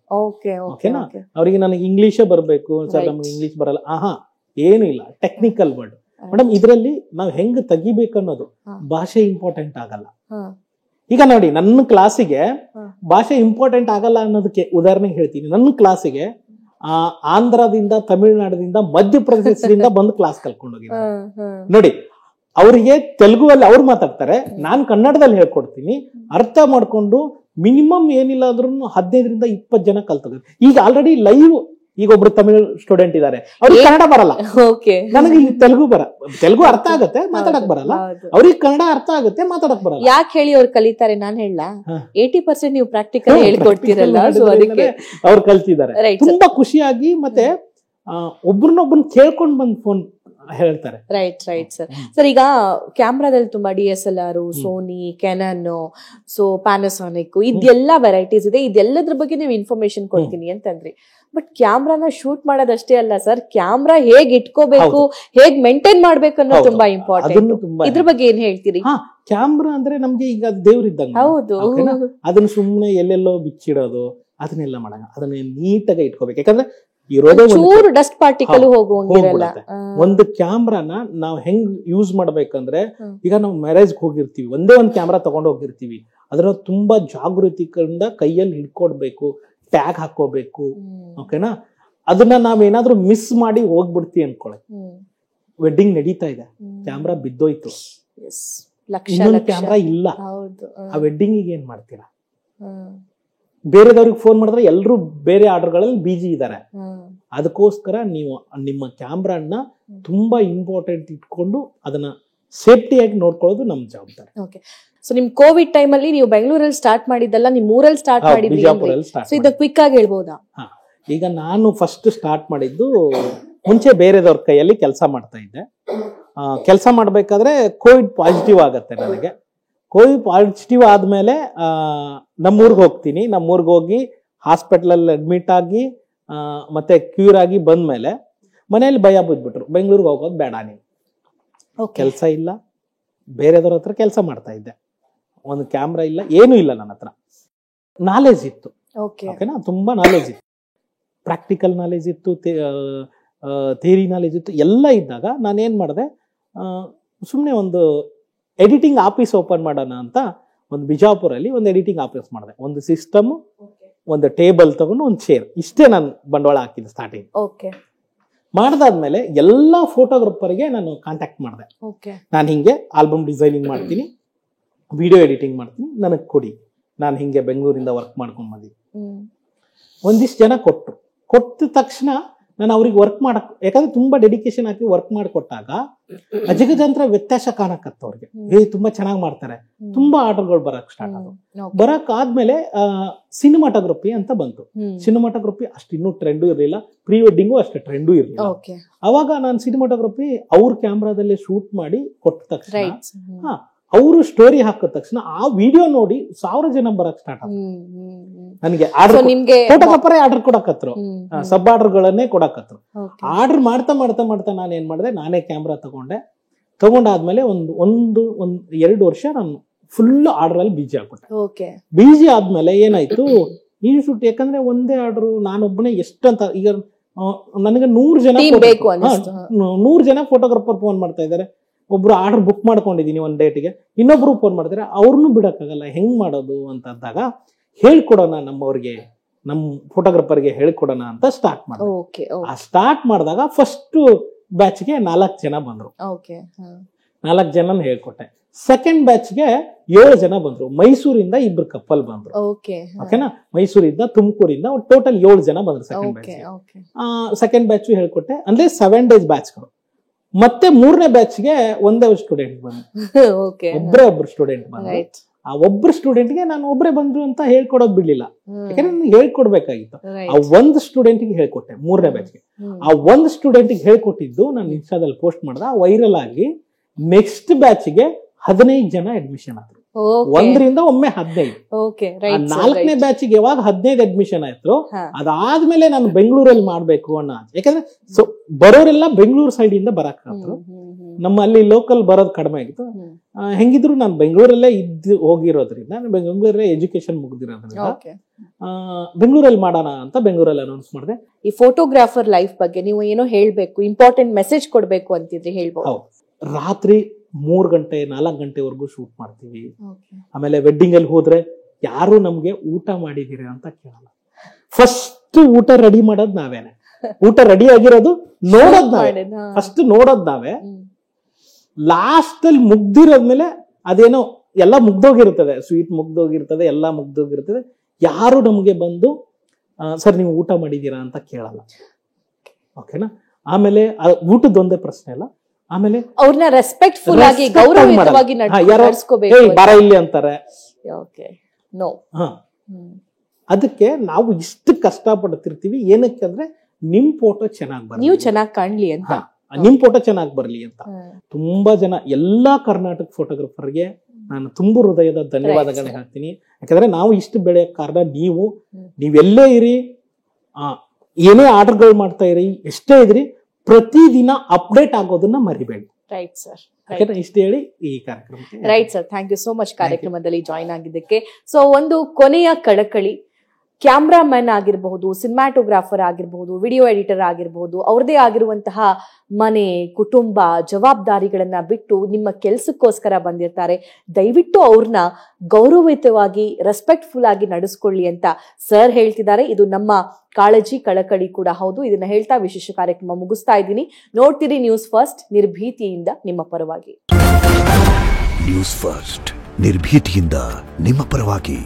ಓಕೆನಾ, ಅವ್ರಿಗೆ ನನಗೆ ಇಂಗ್ಲಿಷೇ ಬರ್ಬೇಕು ಸರ್, ನಮ್ಗೆ ಇಂಗ್ಲಿಷ್ ಬರಲ್ಲ, ಏನು ಇಲ್ಲ. ಟೆಕ್ನಿಕಲ್ ವರ್ಡ್ ಮೇಡಮ್, ಇದ್ರಲ್ಲಿ ನಾವ್ ಹೆಂಗ್ ತೆಗಿಬೇಕು ಅನ್ನೋದು, ಭಾಷೆ ಇಂಪಾರ್ಟೆಂಟ್ ಆಗಲ್ಲ. ಈಗ ನೋಡಿ, ನನ್ನ ಕ್ಲಾಸಿಗೆ ಭಾಷೆ ಇಂಪಾರ್ಟೆಂಟ್ ಆಗಲ್ಲ ಅನ್ನೋದಕ್ಕೆ ಉದಾಹರಣೆ ಹೇಳ್ತೀನಿ. ನನ್ನ ಕ್ಲಾಸಿಗೆ ಆಂಧ್ರದಿಂದ, ತಮಿಳುನಾಡದಿಂದ, ಮಧ್ಯಪ್ರದೇಶದಿಂದ ಬಂದು ಕ್ಲಾಸ್ ಕಲ್ಕೊಂಡು ಹೋಗಿದ್ದಾರೆ ನೋಡಿ. ಅವರಿಗೆ ತೆಲುಗುವಲ್ಲಿ ಅವ್ರು ಮಾತಾಡ್ತಾರೆ, ನಾನು ಕನ್ನಡದಲ್ಲಿ ಹೇಳ್ಕೊಡ್ತೀನಿ, ಅರ್ಥ ಮಾಡ್ಕೊಂಡು ಮಿನಿಮಮ್ ಏನಿಲ್ಲ ಅಂದ್ರೂ 15ರಿಂದ 20 ಜನ ಕಲ್ತೋಗಿದ್ದಾರೆ. ಈಗ ಆಲ್ರೆಡಿ ಲೈವ್ ಈಗ ಒಬ್ರು ತಮಿಳ್ ಸ್ಟೂಡೆಂಟ್ ಇದಾರೆ, ಅವ್ರಿಗೆ ಕನ್ನಡ ಬರಲ್ಲ, ನನಗೆ ತೆಲುಗು ಅರ್ಥ ಆಗುತ್ತೆ, ಮಾತಾಡಕ್ ಬರಲ್ಲ. ಅವ್ರಿಗೆ ಕನ್ನಡ ಅರ್ಥ ಆಗುತ್ತೆ, ಮಾತಾಡಕ್ ಬರಲ್ಲ. ಯಾಕೆ ಹೇಳಿ ಅವ್ರು ಕಲಿತಾರೆ? ನಾನ್ ಹೇಳ 80% ನೀವು ಪ್ರಾಕ್ಟಿಕಲ್ ಹೇಳ್ಕೊಡ್ತೀರಲ್ಲ, ಅವ್ರು ಕಲ್ತಿದ್ದಾರೆ ತುಂಬಾ ಖುಷಿಯಾಗಿ. ಮತ್ತೆ ಒಬ್ರನ್ನೊಬ್ರನ್ನ ಕೇಳ್ಕೊಂಡ್ ಬಂದ್ ಫೋನ್ ಹೇಳ್ತಾರೆ. Right right sir. ಸರ್, ಈಗ ಕ್ಯಾಮ್ರಾದಲ್ಲಿ ತುಂಬಾ DSLR, ಸೋನಿ, ಕೆನನ್, ಸೊ ಪ್ಯಾನಸೋನಿಕ್, ಇದೆಲ್ಲ ವೆರೈಟೀಸ್ ಇದೆ. ಇದೆಲ್ಲದ್ರ ಬಗ್ಗೆ ನೀವು ಇನ್ಫಾರ್ಮೇಶನ್ ಕೊಡ್ತೀನಿ ಅಂತಂದ್ರಿ. ಬಟ್ ಕ್ಯಾಮ್ರಾನ ಶೂಟ್ ಮಾಡೋದಷ್ಟೇ ಅಲ್ಲ ಸರ್, ಕ್ಯಾಮ್ರಾ ಹೇಗ್ ಇಟ್ಕೋಬೇಕು, ಹೇಗ್ ಮೇಂಟೈನ್ ಮಾಡ್ಬೇಕು ಅನ್ನೋದು ತುಂಬಾ ಇಂಪಾರ್ಟೆಂಟ್. ಇದ್ರ ಬಗ್ಗೆ ಏನ್ ಹೇಳ್ತೀರಿ? ಕ್ಯಾಮ್ರಾ ಅಂದ್ರೆ ನಮ್ಗೆ ಈಗ ದೇವ್ರಿದ್ದಂಗ. ಹೌದು, ಅದನ್ನ ಸುಮ್ನೆ ಎಲ್ಲೆಲ್ಲೋ ಬಿಚ್ಚಿಡೋದು ಅದನ್ನೆಲ್ಲ ಮಾಡಂಗ, ಅದನ್ನ ನೀಟಾಗಿ ಇಟ್ಕೋಬೇಕು. ಯಾಕಂದ್ರೆ ಇರೋದೇ ಡಸ್ಟ್ ಪಾರ್ಟಿಕಲ್ ಹೋಗುವಂಗಿರಲ್ಲ. ಒಂದು ಕ್ಯಾಮ್ರಾನ ನಾವ್ ಹೆಂಗ್ ಯೂಸ್ ಮಾಡ್ಬೇಕಂದ್ರೆ, ಈಗ ನಾವು ಮ್ಯಾರೇಜ್ ಹೋಗಿರ್ತೀವಿ, ಒಂದೇ ಒಂದ್ ಕ್ಯಾಮ್ರಾ ತಗೊಂಡ್ ಹೋಗಿರ್ತೀವಿ, ಅದನ್ನ ತುಂಬಾ ಜಾಗೃತಿಯಿಂದ ಕೈಯಲ್ಲಿ ಹಿಡ್ಕೊಡ್ಬೇಕು, ಟ್ಯಾಗ್ ಹಾಕೋಬೇಕು. ಓಕೆನಾ, ಅದನ್ನ ನಾವೇನಾದ್ರೂ ಮಿಸ್ ಮಾಡಿ ಹೋಗ್ಬಿಡ್ತೀವಿ ಅನ್ಕೊಳ್ಳಿ, ವೆಡ್ಡಿಂಗ್ ನಡೀತಾ ಇದೆ, ಕ್ಯಾಮ್ರಾ ಬಿದ್ದೋಯ್ತು, ಇನ್ನೊಂದು ಕ್ಯಾಮ್ರಾ ಇಲ್ಲ, ಆ ವೆಡ್ಡಿಂಗ್ ಏನ್ ಮಾಡ್ತೀರಾ? ಬೇರೆದವ್ರಿಗೆ ಫೋನ್ ಮಾಡಿದ್ರೆ ಎಲ್ರು ಬೇರೆ ಆರ್ಡರ್ಗಳಲ್ಲಿ ಬಿಜಿ ಇದ್ದಾರೆ. ಅದಕ್ಕೋಸ್ಕರ ನೀವು ನಿಮ್ಮ ಕ್ಯಾಮ್ರಾನ ತುಂಬಾ ಇಂಪಾರ್ಟೆಂಟ್ ಇಟ್ಕೊಂಡು ಅದನ್ನ ಸೇಫ್ಟಿಯಾಗಿ ನೋಡ್ಕೊಳ್ಳೋದು ನಮ್ ಜವಾಬ್ದಾರಿ. ಓಕೆ. ಸೊ ನಿಮ್ ಕೋವಿಡ್ ಟೈಮ್ ಅಲ್ಲಿ ನೀವು ಬೆಂಗಳೂರಲ್ಲಿ ಸ್ಟಾರ್ಟ್ ಮಾಡಿದ್ದಲ್ಲ, ನಿಮ್ ಊರಲ್ಲಿ ಸ್ಟಾರ್ಟ್ ಮಾಡಿದ್ರಿ. ಸೊ ಇದು ಕ್ವಿಕ್ ಆಗಿ ಹೇಳ್ಬೋದಾ? ಈಗ ನಾನು ಫಸ್ಟ್ ಸ್ಟಾರ್ಟ್ ಮಾಡಿದ್ದು, ಮುಂಚೆ ಬೇರೆದವ್ರ ಕೈಯಲ್ಲಿ ಕೆಲಸ ಮಾಡ್ತಾ ಇದ್ದೆ. ಕೆಲಸ ಮಾಡ್ಬೇಕಾದ್ರೆ ಕೋವಿಡ್ ಪಾಸಿಟಿವ್ ಆಗತ್ತೆ ನನಗೆ. ಕೋವಿಡ್ ಪಾಸಿಟಿವ್ ಆದ್ಮೇಲೆ ನಮ್ಮೂರ್ಗೆ ಹೋಗ್ತೀನಿ. ನಮ್ಮೂರ್ಗೆ ಹೋಗಿ ಹಾಸ್ಪಿಟ್ಲಲ್ಲಿ ಅಡ್ಮಿಟ್ ಆಗಿ ಮತ್ತೆ ಕ್ಯೂರ್ ಆಗಿ ಬಂದ್ಮೇಲೆ ಮನೇಲಿ ಭಯ ಬಿದ್ಬಿಟ್ರು, ಬೆಂಗಳೂರಿಗೆ ಹೋಗೋದು ಬೇಡ, ನೀನು ಕೆಲಸ ಇಲ್ಲ, ಬೇರೆದವ್ರ ಹತ್ರ ಕೆಲಸ ಮಾಡ್ತಾ ಇದ್ದೆ, ಒಂದು ಕ್ಯಾಮ್ರಾ ಇಲ್ಲ, ಏನೂ ಇಲ್ಲ ನನ್ನ ಹತ್ರ. ನಾಲೆಜ್ ಇತ್ತು, ಓಕೆನಾ, ತುಂಬಾ ನಾಲೆಜ್ ಇತ್ತು, ಪ್ರಾಕ್ಟಿಕಲ್ ನಾಲೆಜ್ ಇತ್ತು, ಥಿಯರಿ ನಾಲೆಜ್ ಇತ್ತು, ಎಲ್ಲ ಇದ್ದಾಗ ನಾನೇನ್ ಮಾಡಿದೆ, ಸುಮ್ಮನೆ ಒಂದು ಎಡಿಟಿಂಗ್ ಆಫೀಸ್ ಓಪನ್ ಮಾಡೋಣ ಅಂತ ಒಂದು ಬಿಜಾಪುರಲ್ಲಿ ಒಂದು ಎಡಿಟಿಂಗ್ ಆಫೀಸ್ ಮಾಡಿದೆ. ಒಂದು ಸಿಸ್ಟಮ್, ಒಂದು ಟೇಬಲ್ ತಗೊಂಡು ಒಂದು ಚೇರ್, ಇಷ್ಟೇ ನಾನು ಬಂಡವಾಳ ಹಾಕಿದ್ದೆ ಸ್ಟಾರ್ಟಿಂಗ್. ಮಾಡ್ದಾದ್ಮೇಲೆ ಎಲ್ಲಾ ಫೋಟೋಗ್ರಾಫರ್ಗೆ ನಾನು ಕಾಂಟ್ಯಾಕ್ಟ್ ಮಾಡಿದೆ. ನಾನು ಹಿಂಗೆ ಆಲ್ಬಮ್ ಡಿಸೈನಿಂಗ್ ಮಾಡ್ತೀನಿ, ವಿಡಿಯೋ ಎಡಿಟಿಂಗ್ ಮಾಡ್ತೀನಿ, ನನಗೆ ಕೊಡಿ, ನಾನು ಹಿಂಗೆ ಬೆಂಗಳೂರಿಂದ ವರ್ಕ್ ಮಾಡ್ಕೊಂಡ್ ಬಂದಿದ್ದೆ. ಒಂದಿಷ್ಟು ಜನ ಕೊಟ್ಟ ತಕ್ಷಣ ನಾನು ಅವ್ರಿಗೆ ವರ್ಕ್ ಮಾಡಕ್, ಯಾಕಂದ್ರೆ ತುಂಬಾ ಡೆಡಿಕೇಶನ್ ಹಾಕಿ ವರ್ಕ್ ಮಾಡಿಕೊಟ್ಟಾಗ ಅಜಗಜಾಂತರ ವ್ಯತ್ಯಾಸ ಕಾಣಕತ್ತ ಅವ್ರಿಗೆ. ತುಂಬಾ ಚೆನ್ನಾಗಿ ಮಾಡ್ತಾರೆ, ತುಂಬಾ ಆರ್ಡರ್ಗಳು ಬರಕ್ ಸ್ಟಾರ್ಟ್ ಆದವು. ಬರಕ್ ಆದ್ಮೇಲೆ ಸಿನಿಮಾಟೋಗ್ರಫಿ ಅಂತ ಬಂತು. ಸಿನಿಮಾಟೋಗ್ರಫಿ ಅಷ್ಟು ಇನ್ನೂ ಟ್ರೆಂಡು ಇರಲಿಲ್ಲ, ಪ್ರೀ ವೆಡ್ಡಿಂಗು ಅಷ್ಟು ಟ್ರೆಂಡು ಇರಲಿಲ್ಲ. ಅವಾಗ ನಾನು ಸಿನಿಮಾಟೋಗ್ರಫಿ ಅವ್ರ ಕ್ಯಾಮ್ರಾದಲ್ಲಿ ಶೂಟ್ ಮಾಡಿ ಕೊಟ್ಟ ತಕ್ಷಣ ಅವರು ಸ್ಟೋರಿ ಹಾಕಿದ ತಕ್ಷಣ ಆ ವಿಡಿಯೋ ನೋಡಿ 1000 ಜನ ಬರಕ್ ಸ್ಟಾರ್ಟ್ ಆಗ. ನನಗೆ ಫೋಟೋಗ್ರಾಫರೇ ಆರ್ಡರ್ ಕೊಡಕತ್ರು, ಸಬ್ ಆರ್ಡರ್ಗಳನ್ನೇ ಕೊಡಕತ್ರು. ಆರ್ಡರ್ ಮಾಡ್ತಾ ಮಾಡ್ತಾ ಮಾಡ್ತಾ ನಾನು ಏನ್ ಮಾಡಿದೆ, ನಾನೇ ಕ್ಯಾಮ್ರಾ ತಗೊಂಡಾದ್ಮೇಲೆ ಒಂದು 2 ವರ್ಷ ನಾನು ಫುಲ್ ಆರ್ಡರ್ ಅಲ್ಲಿ ಬಿಜಿ ಹಾಕೊಟ್ಟೆ. ಬಿಜಿ ಆದ್ಮೇಲೆ ಏನಾಯ್ತು, ಈ ಶೂಟ್, ಯಾಕಂದ್ರೆ ಒಂದೇ ಆರ್ಡರ್ ನಾನೊಬ್ಬನೇ ಎಷ್ಟಂತ, ಈಗ ನನಗೆ 100 ಜನ ಫೋಟೋಗ್ರಾಫರ್ ಫೋನ್ ಮಾಡ್ತಾ ಇದಾರೆ. ಒಬ್ರು ಆರ್ಡರ್ ಬುಕ್ ಮಾಡ್ಕೊಂಡಿದೀನಿ ಒಂದ್ ಡೇಟ್ಗೆ, ಇನ್ನೊಬ್ರು ಫೋನ್ ಮಾಡ್ತಾರೆ, ಅವ್ರನ್ನೂ ಬಿಡಕ್ಕಾಗಲ್ಲ, ಹೆಂಗ್ ಮಾಡೋದು ಅಂತ ಅಂದಾಗ ಹೇಳ್ಕೊಡೋಣ, ನಮ್ಮವ್ರಿಗೆ, ನಮ್ ಫೋಟೋಗ್ರಾಫರ್ಗೆ ಹೇಳ್ಕೊಡೋಣ ಅಂತ ಸ್ಟಾರ್ಟ್ ಮಾಡಿದೆ. ಆ ಸ್ಟಾರ್ಟ್ ಮಾಡಿದಾಗ ಫಸ್ಟ್ ಬ್ಯಾಚ್ಗೆ 4 ಜನ ಬಂದ್ರು. 4 ಜನನ ಹೇಳ್ಕೊಟ್ಟೆ. ಸೆಕೆಂಡ್ ಬ್ಯಾಚ್ಗೆ 7 ಜನ ಬಂದ್ರು. ಮೈಸೂರಿಂದ 2 ಕಪ್ಪಲ್ ಬಂದ್ರು, ಓಕೆನಾ, ಮೈಸೂರಿಂದ, ತುಮಕೂರಿಂದ ಟೋಟಲ್ 7 ಜನ ಬಂದ್ರು ಸೆಕೆಂಡ್ ಬ್ಯಾಚ್. ಸೆಕೆಂಡ್ ಬ್ಯಾಚ್ ಹೇಳ್ಕೊಟ್ಟೆ, ಅಂದ್ರೆ 7 days ಬ್ಯಾಚ್ಗಳು. ಮತ್ತೆ 3ನೇ ಬ್ಯಾಚ್ಗೆ ಒಂದೇ ಸ್ಟೂಡೆಂಟ್ ಬಂದ್ರು, ಒಬ್ರು ಸ್ಟೂಡೆಂಟ್ ಬಂದ್ರು. ಆ ಒಬ್ರು ಸ್ಟೂಡೆಂಟ್ಗೆ ನಾನು ಒಬ್ರೇ ಬಂದ್ರು ಅಂತ ಹೇಳ್ಕೊಡೋದ್ ಬಿಡ್ಲಿಲ್ಲ, ಯಾಕಂದ್ರೆ ನಾನು ಹೇಳ್ಕೊಡ್ಬೇಕಾಗಿತ್ತು. ಆ ಒಂದು ಸ್ಟೂಡೆಂಟ್ಗೆ ಹೇಳ್ಕೊಟ್ಟೆ 3ನೇ ಬ್ಯಾಚ್ಗೆ. ಆ ಒಂದು ಸ್ಟೂಡೆಂಟ್ಗೆ ಹೇಳ್ಕೊಟ್ಟಿದ್ದು ನಾನು ಇನ್ಸ್ಟಾದಲ್ಲಿ ಪೋಸ್ಟ್ ಮಾಡ್ದೆ, ವೈರಲ್ ಆಗಿ ನೆಕ್ಸ್ಟ್ ಬ್ಯಾಚ್ಗೆ 15 ಜನ ಅಡ್ಮಿಷನ್ ಆದ್ರು. 1ರಿಂದ ಒಮ್ಮೆ 15. 4ನೇ ಬ್ಯಾಚ್ಗೆ ಯಾವಾಗ 15 ಅಡ್ಮಿಷನ್ ಆಯ್ತು, ಅದಾದ್ಮೇಲೆ ನಾನು ಬೆಂಗಳೂರಲ್ಲಿ ಮಾಡ್ಬೇಕು ಅನ್ನೋ, ಯಾಕಂದ್ರೆ ಬರೋರೆಲ್ಲ ಬೆಂಗಳೂರು ಸೈಡ್ ಇಂದ ಬರಕ್ ಆದ್ರು. ನಮ್ಮ ಅಲ್ಲಿ ಲೋಕಲ್ ಬರೋದು ಕಡಿಮೆ ಆಗಿತ್ತು. ಹೆಂಗಿದ್ರು ನಾನು ಬೆಂಗಳೂರಲ್ಲೇ ಹೋಗಿರೋದ್ರಿಂದ, ಬೆಂಗಳೂರಲ್ಲೇ ಎಜುಕೇಶನ್ ಮುಗ್ದಿರೋದ್ರಿಂದ ಬೆಂಗಳೂರಲ್ಲಿ ಮಾಡೋಣ ಅಂತ ಬೆಂಗಳೂರಲ್ಲಿ ಅನೌನ್ಸ್ ಮಾಡಿದೆ. ಈ ಫೋಟೋಗ್ರಾಫರ್ ಲೈಫ್ ಬಗ್ಗೆ ನೀವು ಏನೋ ಹೇಳ್ಬೇಕು, ಇಂಪಾರ್ಟೆಂಟ್ ಮೆಸೇಜ್ ಕೊಡ್ಬೇಕು ಅಂತಿದ್ರೆ ಹೇಳ್ಬೋದು. ರಾತ್ರಿ 3 ಗಂಟೆ 4 ಗಂಟೆವರೆಗೂ ಶೂಟ್ ಮಾಡ್ತೀವಿ. ಆಮೇಲೆ ವೆಡ್ಡಿಂಗ್ ಅಲ್ಲಿ ಹೋದ್ರೆ ಯಾರು ನಮ್ಗೆ ಊಟ ಮಾಡಿದೀರ ಅಂತ ಕೇಳಲ್ಲ. ಫಸ್ಟ್ ಊಟ ರೆಡಿ ಮಾಡೋದ್ ನಾವೇನೆ, ಊಟ ರೆಡಿ ಆಗಿರೋದು ನೋಡೋದ್ ನಾವೇ, ಫಸ್ಟ್ ನೋಡೋದ್ ನಾವೇ. ಲಾಸ್ಟ್ ಅಲ್ಲಿ ಮುಗ್ದಿರೋದ್ಮೇಲೆ ಅದೇನೋ ಎಲ್ಲ ಮುಗ್ದೋಗಿರ್ತದೆ, ಸ್ವೀಟ್ ಮುಗ್ದೋಗಿರ್ತದೆ, ಎಲ್ಲ ಮುಗ್ದೋಗಿರ್ತದೆ. ಯಾರು ನಮ್ಗೆ ಬಂದು ಸರ್ ನೀವು ಊಟ ಮಾಡಿದೀರಾ ಅಂತ ಕೇಳಲ್ಲ, ಓಕೆನಾ. ಆಮೇಲೆ ಊಟದೊಂದೇ ಪ್ರಶ್ನೆ ಅಲ್ಲ, ಆಮೇಲೆ ಅವ್ರನ್ನ ರೆಸ್ಪೆಕ್ಟ್ಫುಲ್ ಆಗಿ ಗೌರವಯುತವಾಗಿ ನಡ್ಸ್ಕೋಬೇಕು, ಬರ ಇಲ್ಲಿ ಅಂತಾರೆ. ಅದಕ್ಕೆ ನಾವು ಇಷ್ಟು ಕಷ್ಟ ಪಡ್ತಿರ್ತೀವಿ, ಏನಕ್ಕೆ ಅಂದ್ರೆ ನಿಮ್ ಫೋಟೋ ಚೆನ್ನಾಗಿ ಬರ್ಲಿ, ನೀವು ಚೆನ್ನಾಗಿ ಕಾಣ್ಲಿ ಅಂತ, ನಿಮ್ ಫೋಟೋ ಚೆನ್ನಾಗಿ ಬರ್ಲಿ ಅಂತ. ತುಂಬಾ ಜನ, ಎಲ್ಲಾ ಕರ್ನಾಟಕ ಫೋಟೋಗ್ರಾಫರ್ಗೆ ನಾನು ತುಂಬಾ ಹೃದಯದ ಧನ್ಯವಾದಗಳನ್ನ ಹೇಳ್ತೀನಿ. ಯಾಕಂದ್ರೆ ನಾವು ಇಷ್ಟು ಬೆಳೆಯಕ್ ಕಾರಣ ನೀವೆಲ್ಲೇ ಇರಿ, ಏನೇ ಆರ್ಡರ್ಗಳು ಮಾಡ್ತಾ ಇರಿ, ಎಷ್ಟೇ ಇದ್ರಿ, ಪ್ರತಿದಿನ ಅಪ್ಡೇಟ್ ಆಗೋದನ್ನ ಮರಿಬೇಡಿ. ರೈಟ್ ಸರ್, ಇಷ್ಟು ಹೇಳಿ ಈ ಕಾರ್ಯಕ್ರಮಕ್ಕೆ. Right sir, thank you so much ಕಾರ್ಯಕ್ರಮದಲ್ಲಿ ಜಾಯಿನ್ ಆಗಿದ್ದಕ್ಕೆ. ಸೊ ಒಂದು ಕೊನೆಯ ಕಳಕಳಿ, ಕ್ಯಾಮ್ರಾಮನ್ ಆಗಿರಬಹುದು, ಸಿನಿಮಾಟೋಗ್ರಾಫರ್ ಆಗಿರಬಹುದು, ವಿಡಿಯೋ ಎಡಿಟರ್ ಆಗಿರಬಹುದು, ಅವ್ರದೇ ಆಗಿರುವಂತಹ ಮನೆ, ಕುಟುಂಬ, ಜವಾಬ್ದಾರಿಗಳನ್ನ ಬಿಟ್ಟು ನಿಮ್ಮ ಕೆಲ್ಸಕ್ಕೋಸ್ಕರ ಬಂದಿರ್ತಾರೆ. ದಯವಿಟ್ಟು ಅವ್ರನ್ನ ಗೌರವಯುತವಾಗಿ, ರೆಸ್ಪೆಕ್ಟ್ಫುಲ್ ಆಗಿ ನಡೆಸ್ಕೊಳ್ಳಿ ಅಂತ ಸರ್ ಹೇಳ್ತಿದ್ದಾರೆ. ಇದು ನಮ್ಮ ಕಾಳಜಿ, ಕಳಕಳಿ ಕೂಡ ಹೌದು. ಇದನ್ನ ಹೇಳ್ತಾ ವಿಶೇಷ ಕಾರ್ಯಕ್ರಮ ಮುಗಿಸ್ತಾ ಇದ್ದೀನಿ. ನೋಡ್ತೀರಿ ನ್ಯೂಸ್ ಫಸ್ಟ್, ನಿರ್ಭೀತಿಯಿಂದ ನಿಮ್ಮ ಪರವಾಗಿ. ನ್ಯೂಸ್ ಫಸ್ಟ್, ನಿರ್ಭೀತಿಯಿಂದ ನಿಮ್ಮ ಪರವಾಗಿ.